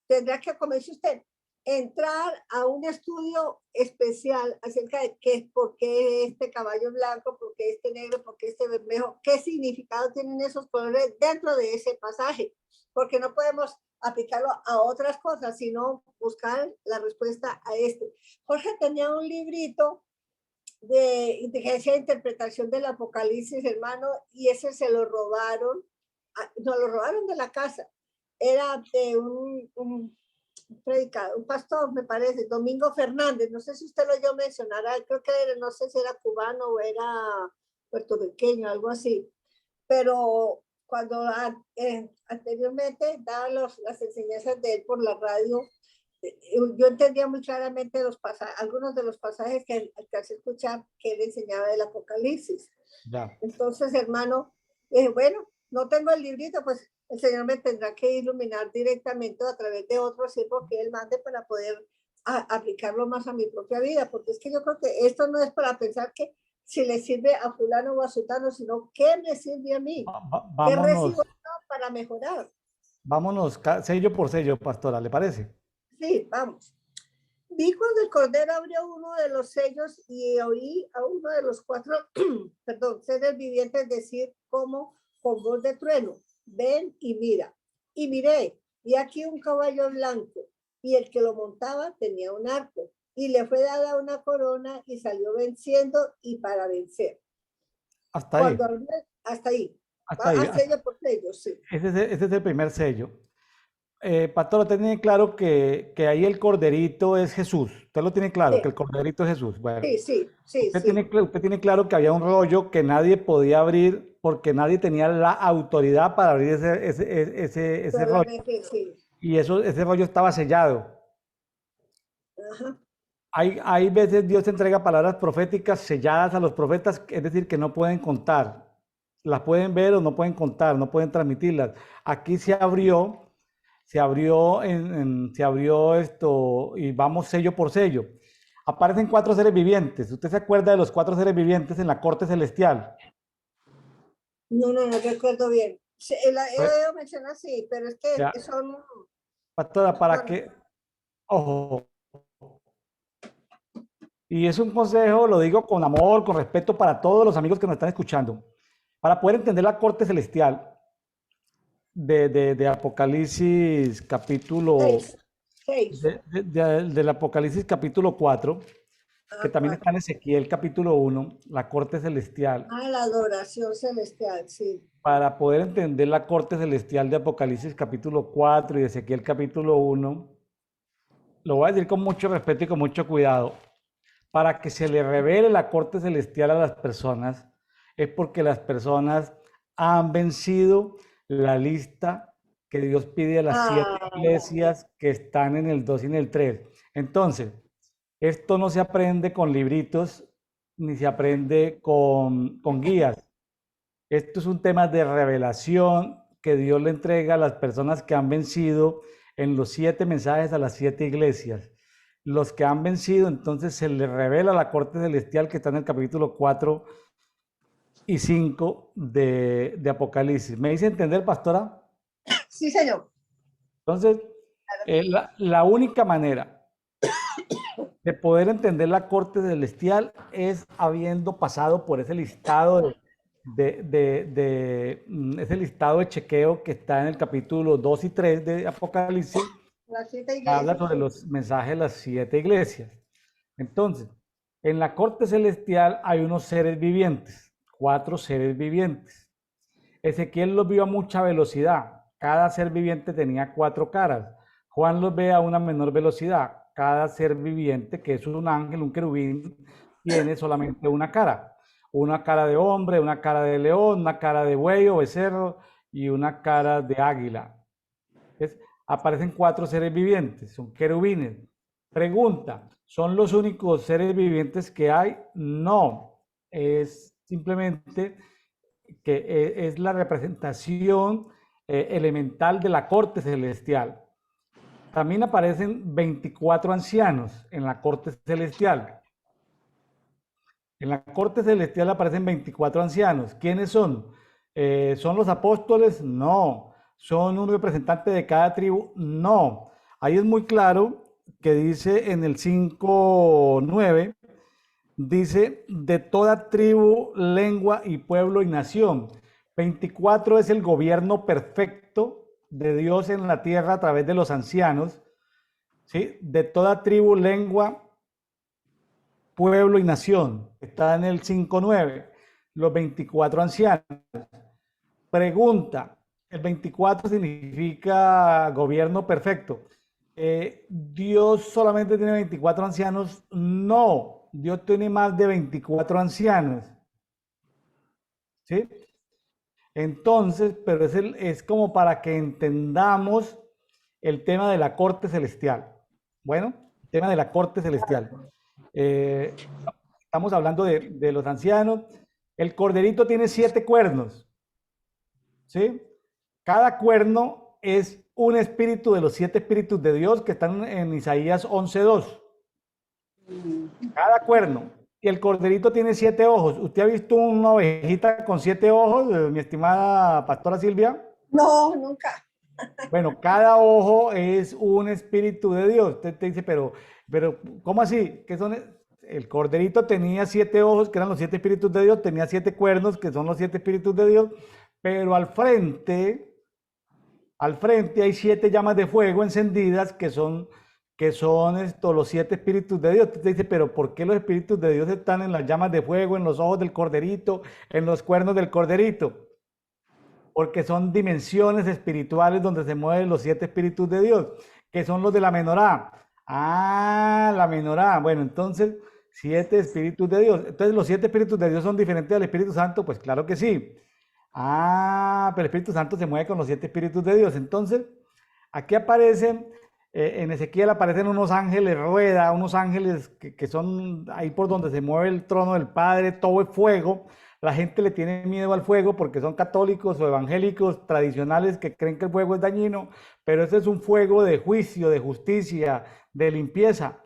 Tendrá que, como dice usted, entrar a un estudio especial acerca de qué, por qué este caballo blanco, por qué este negro, por qué este bermejo, qué significado tienen esos colores dentro de ese pasaje, porque no podemos aplicarlo a otras cosas, sino buscar la respuesta a este. Jorge tenía un librito de inteligencia e interpretación del Apocalipsis, hermano, y ese se lo robaron, nos lo robaron de la casa. Era de un predicador, un pastor, me parece, Domingo Fernández, no sé si usted lo oyó mencionar, creo que era, no sé si era cubano o era puertorriqueño, algo así, pero cuando anteriormente daba las enseñanzas de él por la radio, yo entendía muy claramente algunos de los pasajes que alcancé a escuchar que él enseñaba del Apocalipsis. Ya. Entonces, hermano, bueno, no tengo el librito, pues el Señor me tendrá que iluminar directamente a través de otros siervos que Él mande para poder aplicarlo más a mi propia vida, porque es que yo creo que esto no es para pensar que si le sirve a fulano o a sutano, sino qué me sirve a mí, qué Vámonos, recibo para mejorar. vámonos sello por sello, pastora, ¿le parece? Sí, vamos. Vi cuando el Cordero abrió uno de los sellos y oí a uno de los cuatro, perdón, seres vivientes decir como con voz de trueno, ven y mira. Y miré, y aquí un caballo blanco, y el que lo montaba tenía un arco, y le fue dada una corona y salió venciendo y para vencer. Hasta Cuando ahí, hasta ahí, hasta va ahí. a sello por sello, sí. Ese es el primer sello. Pastor, usted tiene claro que ahí el corderito es Jesús. Usted lo tiene claro, que Sí, el corderito es Jesús. Bueno, sí, sí, sí, sí. usted tiene claro que había un rollo que nadie podía abrir porque nadie tenía la autoridad para abrir ese rollo. Solamente sí. Y ese rollo estaba sellado. Ajá. Hay veces Dios entrega palabras proféticas selladas a los profetas, es decir, que no pueden contar. Las pueden ver o no pueden contar, no pueden transmitirlas. Aquí se abrió esto y vamos sello por sello. Aparecen cuatro seres vivientes. ¿Usted se acuerda de los cuatro seres vivientes en la corte celestial? No, no, no recuerdo bien. Sí, he Pues, oído mencionar sí, pero es ya, que son, pastora, para son, que, ojo, y es un consejo, lo digo con amor, con respeto para todos los amigos que nos están escuchando. Para poder entender la corte celestial de Apocalipsis capítulo, seis, seis, del Apocalipsis capítulo 4, que también está cuatro. en Ezequiel capítulo 1, la corte celestial. La adoración celestial, sí. Para poder entender la corte celestial de Apocalipsis capítulo 4 y de Ezequiel capítulo 1, lo voy a decir con mucho respeto y con mucho cuidado. Para que se le revele la corte celestial a las personas, es porque las personas han vencido la lista que Dios pide a las siete Ah, iglesias que están en el 2 y en el 3. Entonces, esto no se aprende con libritos ni se aprende con guías. Esto es un tema de revelación que Dios le entrega a las personas que han vencido en los 7 mensajes a las 7 iglesias. Los que han vencido, entonces se les revela la corte celestial que está en el capítulo 4 y 5 de Apocalipsis. ¿Me dice entender, pastora? sí, señor. Entonces, la única manera de poder entender la corte celestial es habiendo pasado por ese listado ese listado de chequeo que está en el capítulo 2 y 3 de Apocalipsis, Las siete que habla iglesias, sobre sí. los mensajes de las 7 iglesias. Entonces, en la corte celestial hay unos seres vivientes, 4 seres vivientes. Ezequiel los vio a mucha velocidad. Cada ser viviente tenía 4 caras. Juan los ve a una menor velocidad. cada ser viviente, que es un ángel, un querubín, tiene solamente una cara de hombre, una cara de león, una cara de buey o becerro y una cara de águila. Entonces, aparecen cuatro seres vivientes, son querubines. Pregunta, ¿son los únicos seres vivientes que hay? No, es simplemente que es la representación elemental de la corte celestial. También aparecen 24 ancianos en la corte celestial. En la corte celestial aparecen 24 ancianos. ¿Quiénes son? ¿Son los apóstoles? No. ¿Son un representante de cada tribu? No. Ahí es muy claro que dice en el 5:9, dice de toda tribu, lengua y pueblo y nación. 24 es el gobierno perfecto de Dios en la tierra a través de los ancianos, ¿sí? De toda tribu, lengua, pueblo y nación. Está en el 5:9. Los 24 ancianos. Pregunta, ¿el 24 significa gobierno perfecto? ¿Dios solamente tiene 24 ancianos? No, Dios tiene más de 24 ancianos. ¿Sí? Entonces, pero es como para que entendamos el tema de la corte celestial. Bueno, el tema de la corte celestial. Eh, Estamos hablando de los ancianos. El corderito tiene 7 cuernos. ¿Sí? Cada cuerno es un espíritu de los 7 espíritus de Dios que están en Isaías 11:2. Cada cuerno. Y el corderito tiene 7 ojos. ¿Usted ha visto una ovejita con 7 ojos, mi estimada pastora Silvia? No, nunca. Bueno, cada ojo es un espíritu de Dios. Usted te dice, pero, ¿cómo así? ¿Qué son? El corderito tenía 7 ojos, que eran los 7 espíritus de Dios, tenía 7 cuernos, que son los 7 espíritus de Dios, pero al frente hay 7 llamas de fuego encendidas que son los 7 espíritus de Dios. Usted dice, pero ¿por qué los espíritus de Dios están en las llamas de fuego, en los ojos del corderito, en los cuernos del corderito? Porque son dimensiones espirituales donde se mueven los 7 espíritus de Dios, que son los de la menorá. Ah, la menorá. Bueno, entonces, 7 espíritus de Dios. Entonces, ¿los 7 espíritus de Dios son diferentes al Espíritu Santo? Pues claro que sí. Ah, pero el Espíritu Santo se mueve con los 7 espíritus de Dios. Entonces, aquí aparecen, en Ezequiel aparecen unos ángeles rueda, unos ángeles que son ahí por donde se mueve el trono del Padre, todo es fuego. La gente le tiene miedo al fuego porque son católicos o evangélicos tradicionales que creen que el fuego es dañino, pero ese es un fuego de juicio, de justicia, de limpieza.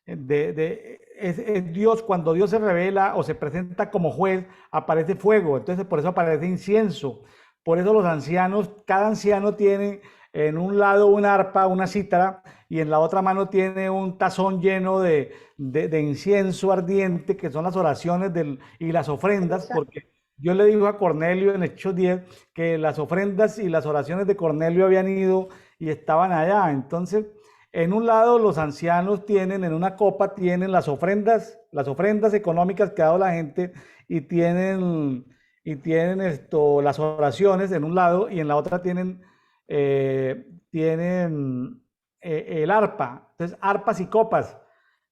Es Dios, cuando Dios se revela o se presenta como juez, aparece fuego, entonces por eso aparece incienso. Por eso los ancianos, cada anciano tiene en un lado una arpa, una cítara, y en la otra mano tiene un tazón lleno de incienso ardiente, que son las oraciones y las ofrendas, porque Dios le dijo a Cornelio en Hechos 10 que las ofrendas y las oraciones de Cornelio habían ido y estaban allá. Entonces, en un lado los ancianos tienen, en una copa tienen las ofrendas económicas que ha dado la gente y tienen las oraciones en un lado y en la otra tienen el arpa. Entonces, arpas y copas.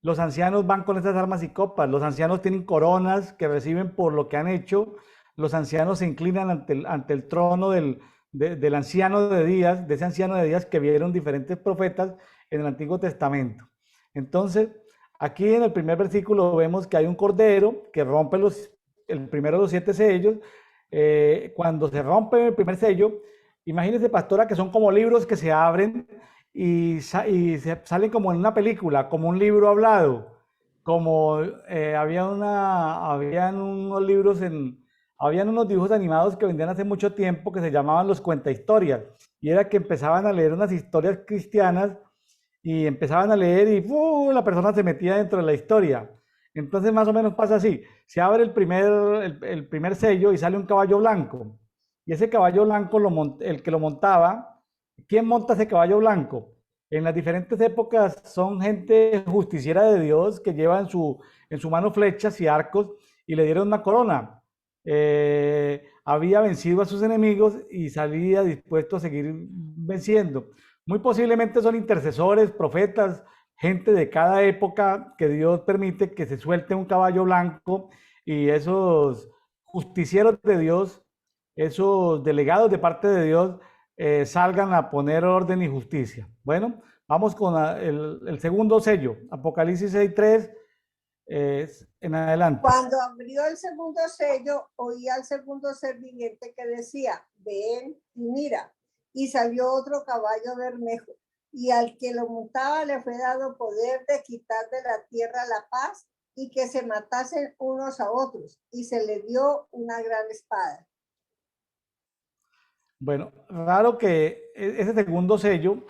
Los ancianos van con esas armas y copas. Los ancianos tienen coronas que reciben por lo que han hecho. Los ancianos se inclinan ante el trono del anciano de días, de ese anciano de días que vieron diferentes profetas en el Antiguo Testamento. Entonces, aquí en el primer versículo vemos que hay un cordero que rompe el primero de los 7 sellos. Cuando se rompe el primer sello, imagínense, pastora, que son como libros que se abren y se salen como en una película, como un libro hablado, como habían unos dibujos animados que vendían hace mucho tiempo que se llamaban los cuentahistorias, y era que empezaban a leer unas historias cristianas y empezaban a leer y la persona se metía dentro de la historia. Entonces más o menos pasa así, se abre el primer sello y sale un caballo blanco, y ese caballo blanco, el que lo montaba, ¿quién monta ese caballo blanco? En las diferentes épocas son gente justiciera de Dios que lleva en su mano flechas y arcos y le dieron una corona. Había vencido a sus enemigos y salía dispuesto a seguir venciendo. Muy posiblemente son intercesores, profetas, gente de cada época que Dios permite que se suelte un caballo blanco y esos justicieros de Dios, esos delegados de parte de Dios, salgan a poner orden y justicia. Bueno, vamos con el segundo sello, Apocalipsis 6:3 en adelante. Cuando abrió el segundo sello, oí al segundo ser viviente que decía, ven y mira. Y salió otro caballo bermejo, y al que lo montaba le fue dado poder de quitar de la tierra la paz y que se matasen unos a otros, y se le dio una gran espada. Bueno, raro que ese segundo sello,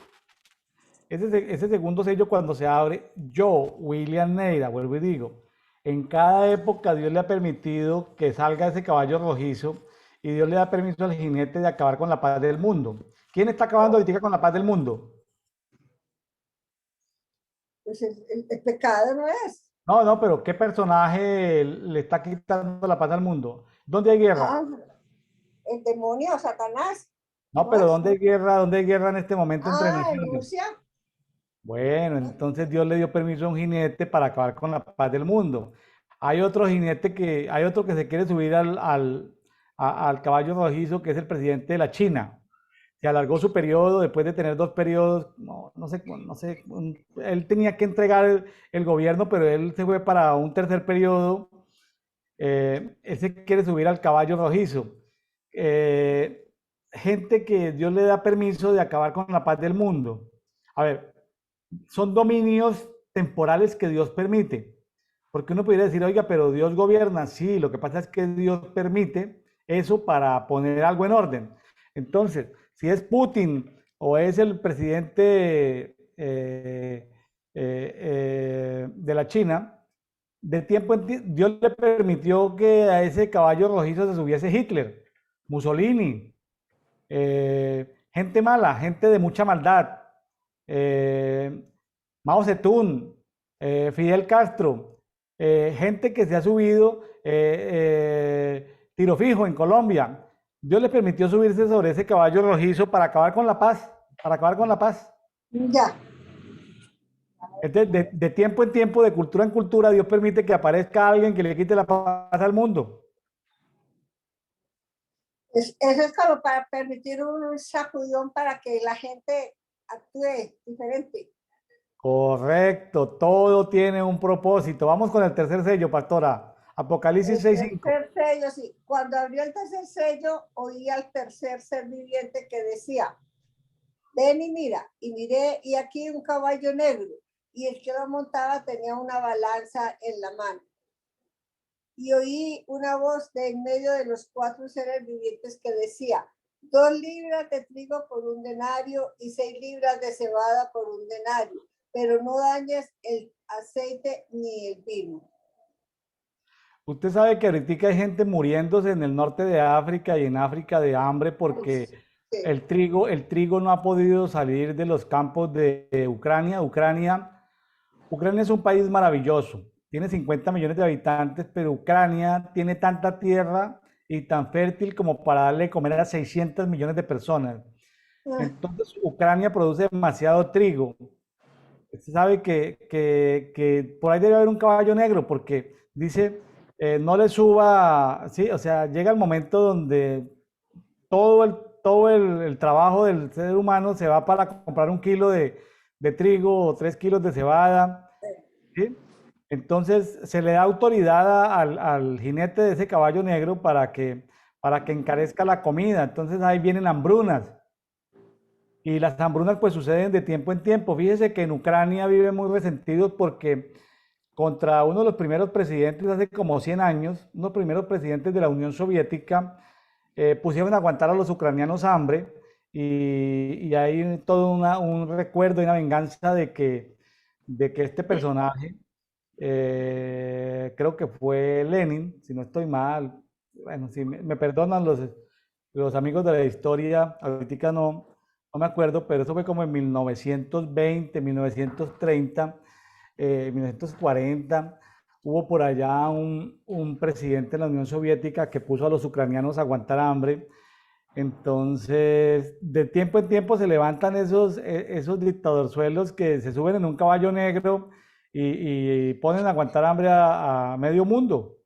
ese segundo sello cuando se abre, yo, William Neira, vuelvo y digo, en cada época Dios le ha permitido que salga ese caballo rojizo y Dios le da permiso al jinete de acabar con la paz del mundo. ¿Quién está acabando ahorita con la paz del mundo? Pues el pecado no es. No, no, pero ¿qué personaje le está quitando la paz al mundo? ¿Dónde hay guerra? Ah, el demonio, Satanás, No, no pero es. ¿dónde hay guerra? ¿Dónde hay guerra en este momento entre Ah, en naciones? Rusia. Bueno, entonces Dios le dio permiso a un jinete para acabar con la paz del mundo. Hay otro que se quiere subir al caballo rojizo, que es el presidente de la China. Se alargó su periodo después de tener dos periodos, no sé, él tenía que entregar el gobierno, pero él se fue para un tercer periodo. Él se quiere subir al caballo rojizo. Eh, Gente que Dios le da permiso de acabar con la paz del mundo. A ver, son dominios temporales que Dios permite. Porque uno podría decir, oiga, pero Dios gobierna. Sí, lo que pasa es que Dios permite eso para poner algo en orden. Entonces, si es Putin o es el presidente de la China, de tiempo en tiempo, Dios le permitió que a ese caballo rojizo se subiese Hitler, Mussolini, gente mala, gente de mucha maldad, eh, Mao Zedong, Fidel Castro, gente que se ha subido, Tiro Fijo en Colombia. Dios le permitió subirse sobre ese caballo rojizo para acabar con la paz, para acabar con la paz. Ya. Entonces, de tiempo en tiempo, de cultura en cultura, Dios permite que aparezca alguien que le quite la paz al mundo. Eso es como para permitir un sacudón para que la gente actúe diferente. Correcto, todo tiene un propósito. Vamos con el tercer sello, pastora. Apocalipsis El 6:5. tercer sello, sí. Cuando abrió el tercer sello, oí al tercer ser viviente que decía, ven y mira. Y miré, y aquí un caballo negro, y el que lo montaba tenía una balanza en la mano. Y oí una voz de en medio de los cuatro seres vivientes que decía, 2 libras de trigo por un denario y 6 libras de cebada por un denario, pero no dañes el aceite ni el vino. Usted sabe que ahorita hay gente muriéndose en el norte de África y en África de hambre porque Sí. el trigo no ha podido salir de los campos de Ucrania. Ucrania es un país maravilloso. Tiene 50 millones de habitantes, pero Ucrania tiene tanta tierra y tan fértil como para darle de comer a 600 millones de personas. Entonces, Ucrania produce demasiado trigo. Usted sabe que por ahí debe haber un caballo negro porque dice, no le suba, sí, o sea, llega el momento donde todo el trabajo del ser humano se va para comprar un kilo de trigo o 3 kilos de cebada, ¿sí? Entonces se le da autoridad al jinete de ese caballo negro para que encarezca la comida. Entonces ahí vienen hambrunas. Y las hambrunas pues suceden de tiempo en tiempo. Fíjese que en Ucrania viven muy resentidos porque contra uno de los primeros presidentes hace como 100 años, uno de los primeros presidentes de la Unión Soviética, pusieron a aguantar a los ucranianos hambre y hay todo un recuerdo y una venganza de que este personaje, creo que fue Lenin, si no estoy mal, bueno, si me perdonan los amigos de la historia, ahorita no me acuerdo, pero eso fue como en 1920, 1930, 1940. Hubo por allá un presidente de la Unión Soviética que puso a los ucranianos a aguantar hambre Entonces, de tiempo en tiempo se levantan esos dictadorzuelos que se suben en un caballo negro y ponen a aguantar hambre a medio mundo.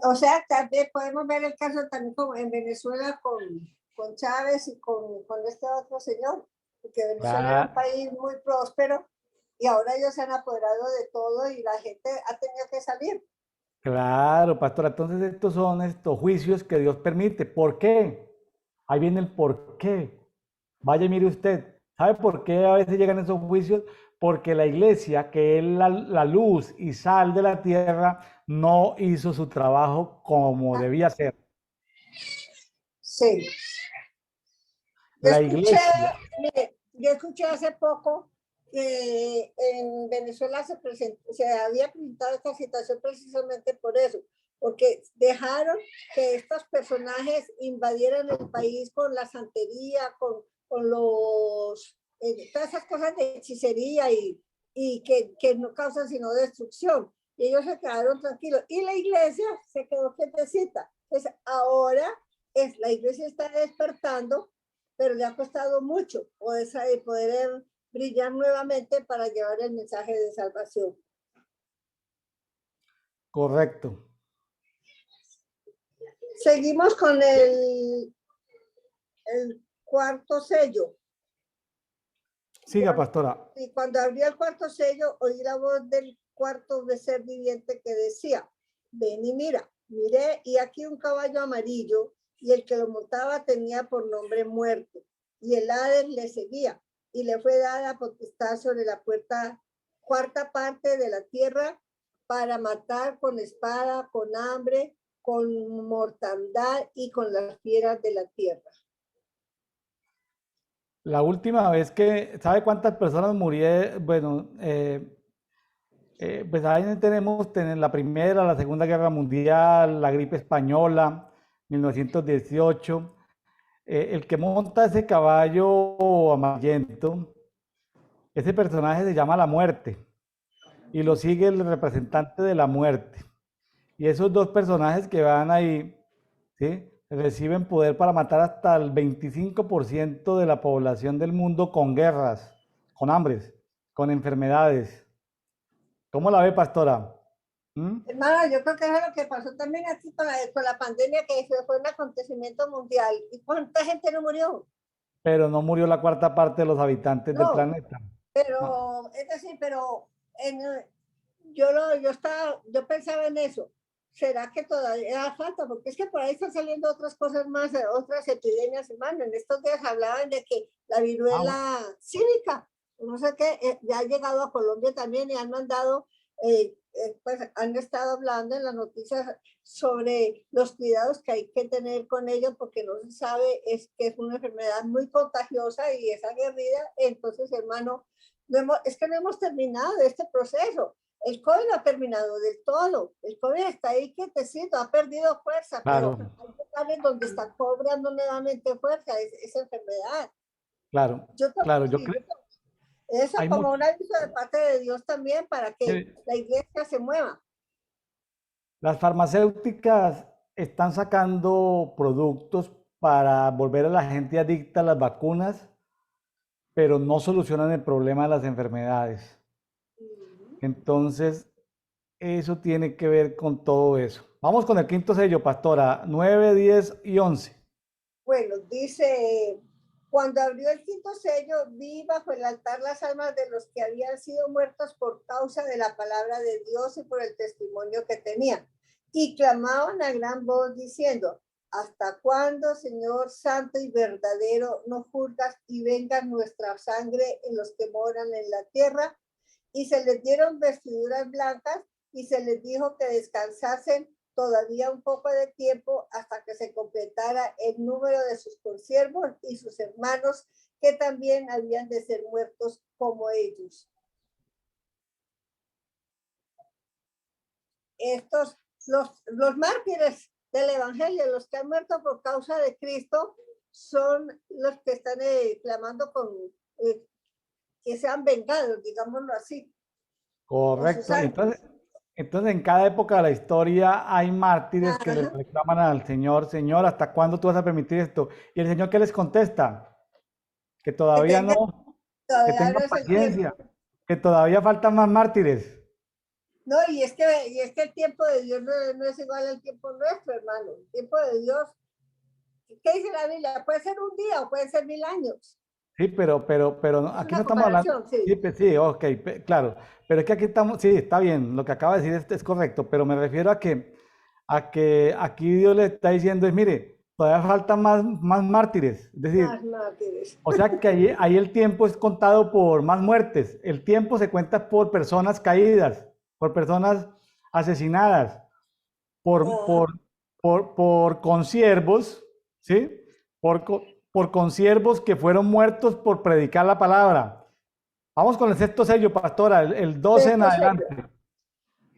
O sea, también podemos ver el caso también como en Venezuela con Chávez y con este otro señor, porque Venezuela era un Ah, país muy próspero y ahora ellos se han apoderado de todo y la gente ha tenido que salir. claro, pastora. Entonces, estos son estos juicios que Dios permite. ¿Por qué? Ahí viene el por qué. Vaya y mire usted. ¿Sabe por qué a veces llegan esos juicios? Porque la iglesia, que es la luz y sal de la tierra, no hizo su trabajo como Ah, debía ser. sí. Yo La escuché, iglesia. mire, yo escuché hace poco que en Venezuela se había presentado esta situación precisamente por eso, porque dejaron que estos personajes invadieran el país con la santería, con todas esas cosas de hechicería y que no causan sino destrucción. Y ellos se quedaron tranquilos. Y la iglesia se quedó quietecita. Entonces, ahora la iglesia está despertando, pero le ha costado mucho poder brillar nuevamente para llevar el mensaje de salvación. Correcto. Seguimos con el cuarto sello. Siga, pastora. Y cuando abrió el cuarto sello, oí la voz del cuarto de ser viviente que decía, ven y mira, miré y aquí un caballo amarillo y el que lo montaba tenía por nombre Muerte y el Hades le seguía y le fue dada potestad sobre la cuarta parte de la tierra para matar con espada, con hambre, con mortandad y con las fieras de la tierra. La última vez que, ¿sabe cuántas personas murieron? Bueno, pues ahí tenemos la Primera, la Segunda Guerra Mundial, la gripe española, 1918. El que monta ese caballo amarillento, ese personaje se llama la Muerte y lo sigue el representante de la Muerte. Y esos dos personajes que van ahí, ¿sí? Reciben poder para matar hasta el 25% de la población del mundo con guerras, con hambres, con enfermedades. ¿Cómo la ve, pastora? ¿Mm? Hermano, yo creo que es lo que pasó también aquí con la pandemia, que fue un acontecimiento mundial. ¿Y cuánta gente no murió? Pero no murió la cuarta parte de los habitantes del No, planeta. No. pero es decir, pero en, yo pensaba en eso. ¿Será que todavía falta? Porque es que por ahí están saliendo otras cosas más, otras epidemias, hermano. En estos días hablaban de que la Ah, viruela cívica, no sé qué, ya ha llegado a Colombia también y han mandado, pues han estado hablando en las noticias sobre los cuidados que hay que tener con ellos porque no se sabe, es que es una enfermedad muy contagiosa y es aguerrida. Entonces, hermano, es que no hemos terminado este proceso. El COVID no ha terminado del todo. El COVID está ahí quietecito, ha perdido fuerza, pero claro, hay lugares donde está cobrando nuevamente fuerza esa enfermedad. claro, Yo claro. también, Yo sí, creo, eso hay como mucho, un aviso de parte de Dios también para que la iglesia se mueva. las farmacéuticas están sacando productos para volver a la gente adicta a las vacunas, pero no solucionan el problema de las enfermedades. Entonces, eso tiene que ver con todo eso. Vamos con el quinto sello, pastora. 9, 10 y 11. Bueno, dice, cuando abrió el quinto sello, vi bajo el altar las almas de los que habían sido muertos por causa de la palabra de Dios y por el testimonio que tenían. Y clamaban a gran voz diciendo, ¿hasta cuándo, Señor Santo y verdadero, no juzgas y vengas nuestra sangre en los que moran en la tierra? Y se les dieron vestiduras blancas y se les dijo que descansasen todavía un poco de tiempo hasta que se completara el número de sus consiervos y sus hermanos que también habían de ser muertos como ellos. Estos, los mártires del Evangelio, los que han muerto por causa de Cristo, son los que están clamando que sean vengados, digámoslo así, con su Correcto. sangre. Entonces, en cada época de la historia hay mártires que le Ajá, reclaman al Señor, Señor, ¿hasta cuándo tú vas a permitir esto? Y el Señor, ¿qué les contesta? Que que todavía tenga, no, que todavía no tengan es el tiempo. paciencia, que todavía faltan más mártires. No, y es que el tiempo de Dios no es igual al tiempo nuestro, hermano. El tiempo de Dios, ¿qué dice la Biblia? Puede ser un día o puede ser 1000 años. Sí, pero Es aquí no una estamos hablando. comparación, sí. Sí, sí, ok, claro. Pero es que aquí estamos, sí, está bien, lo que acaba de decir es correcto, pero me refiero a que aquí Dios le está diciendo es, mire, todavía faltan más mártires. Es Más decir, mártires. o sea que ahí el tiempo es contado por más muertes. El tiempo se cuenta por personas caídas, por personas asesinadas, por, Ajá. por, por consiervos, ¿sí? Por consiervos que fueron muertos por predicar la palabra. Vamos con el sexto sello, pastora, el 12 en Sexto sello. adelante.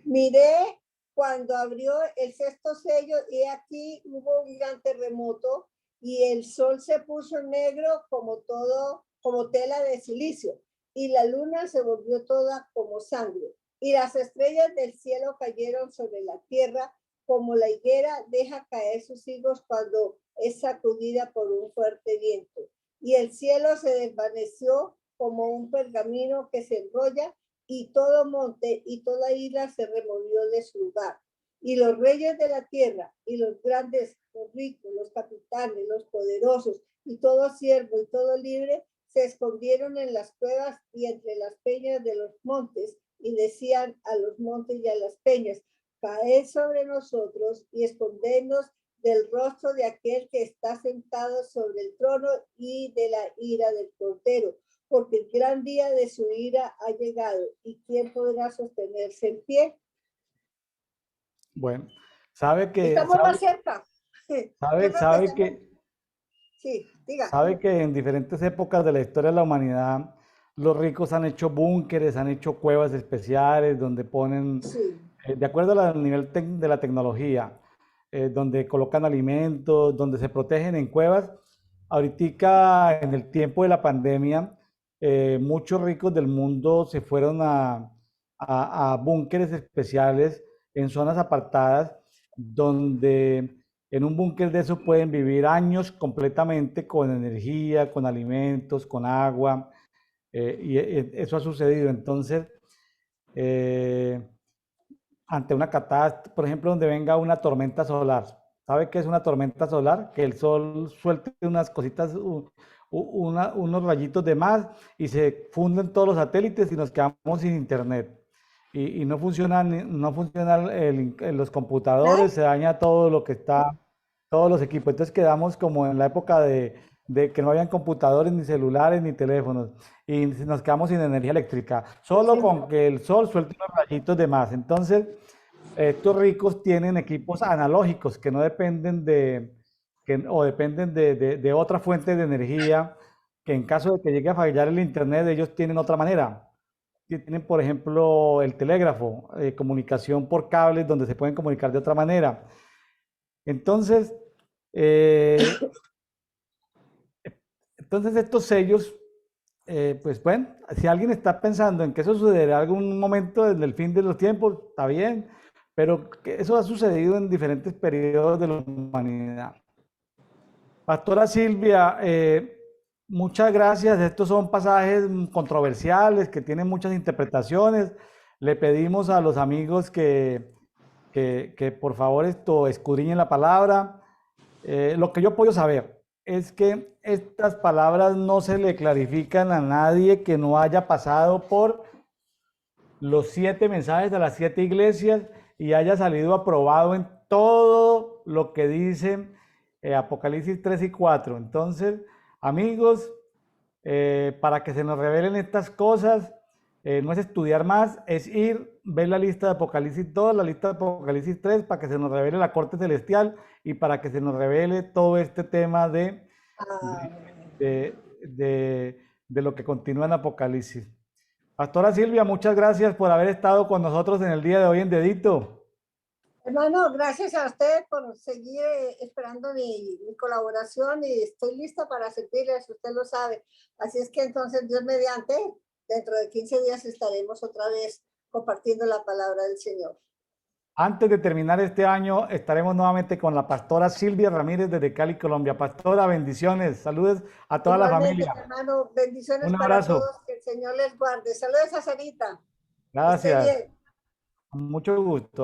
Miré cuando abrió el sexto sello y aquí hubo un gran terremoto y el sol se puso negro como tela de silicio y la luna se volvió toda como sangre y las estrellas del cielo cayeron sobre la tierra como la higuera deja caer sus higos cuando es sacudida por un fuerte viento. Y el cielo se desvaneció como un pergamino que se enrolla y todo monte y toda isla se removió de su lugar. Y los reyes de la tierra, y los grandes, los ricos, los capitanes, los poderosos, y todo siervo y todo libre, se escondieron en las cuevas y entre las peñas de los montes, y decían a los montes y a las peñas, caed sobre nosotros y escondernos del rostro de aquel que está sentado sobre el trono y de la ira del Cordero, porque el gran día de su ira ha llegado, y quién podrá sostenerse en pie. Bueno, sabe que, Estamos más sabe, cerca. Yo sabe, creo que sabe estamos, que, sí, diga. sabe que en diferentes épocas de la historia de la humanidad, los ricos han hecho búnkeres, han hecho cuevas especiales donde ponen, Sí, de acuerdo al nivel de la tecnología, donde colocan alimentos, donde se protegen en cuevas. Ahorita, en el tiempo de la pandemia, muchos ricos del mundo se fueron a búnkeres especiales en zonas apartadas, donde en un búnker de eso pueden vivir años completamente con energía, con alimentos, con agua, y eso ha sucedido. Entonces, eh, ante una catástrofe, por ejemplo, donde venga una tormenta solar. ¿Sabe qué es una tormenta solar? Que el sol suelte unas cositas, unos rayitos de más y se funden todos los satélites y nos quedamos sin internet. Y no funcionan los computadores, ¿verdad? se daña todo lo que está, todos los equipos. Entonces quedamos como en la época de que no habían computadores, ni celulares, ni teléfonos y nos quedamos sin energía eléctrica, Sí, solo con señor. que el sol suelte unos rayitos de más. Entonces, estos ricos tienen equipos analógicos que no dependen o dependen de otra fuente de energía, que en caso de que llegue a fallar el internet, ellos tienen otra manera. Tienen, por ejemplo, el telégrafo, comunicación por cables, donde se pueden comunicar de otra manera. Entonces, eh, entonces estos sellos, pues bueno, si alguien está pensando en que eso sucederá en algún momento desde el fin de los tiempos, está bien, pero que eso ha sucedido en diferentes periodos de la humanidad. Pastora Silvia, muchas gracias. Estos son pasajes controversiales que tienen muchas interpretaciones. Le pedimos a los amigos que por favor escudriñen la palabra. Lo que yo puedo saber es que estas palabras no se le clarifican a nadie que no haya pasado por los 7 mensajes de las 7 iglesias y haya salido aprobado en todo lo que dicen Apocalipsis 3 y 4. Entonces, amigos, para que se nos revelen estas cosas, no es estudiar más, es ir, ver la lista de Apocalipsis 2, la lista de Apocalipsis 3, para que se nos revele la corte celestial y para que se nos revele todo este tema de, Amén. de lo que continúa en Apocalipsis. Pastora Silvia, muchas gracias por haber estado con nosotros en el día de hoy en Dedito. Hermano, gracias a usted por seguir esperando mi colaboración y estoy lista para servirles, usted lo sabe. Así es que entonces, Dios mediante, dentro de 15 días estaremos otra vez compartiendo la palabra del Señor. Antes de terminar este año, estaremos nuevamente con la pastora Silvia Ramírez desde Cali, Colombia. Pastora, bendiciones, saludos a toda la Igualmente, familia. hermano, bendiciones Un para abrazo. todos, que el Señor les guarde. Saludos a Sarita, que esté Gracias. bien. Mucho gusto.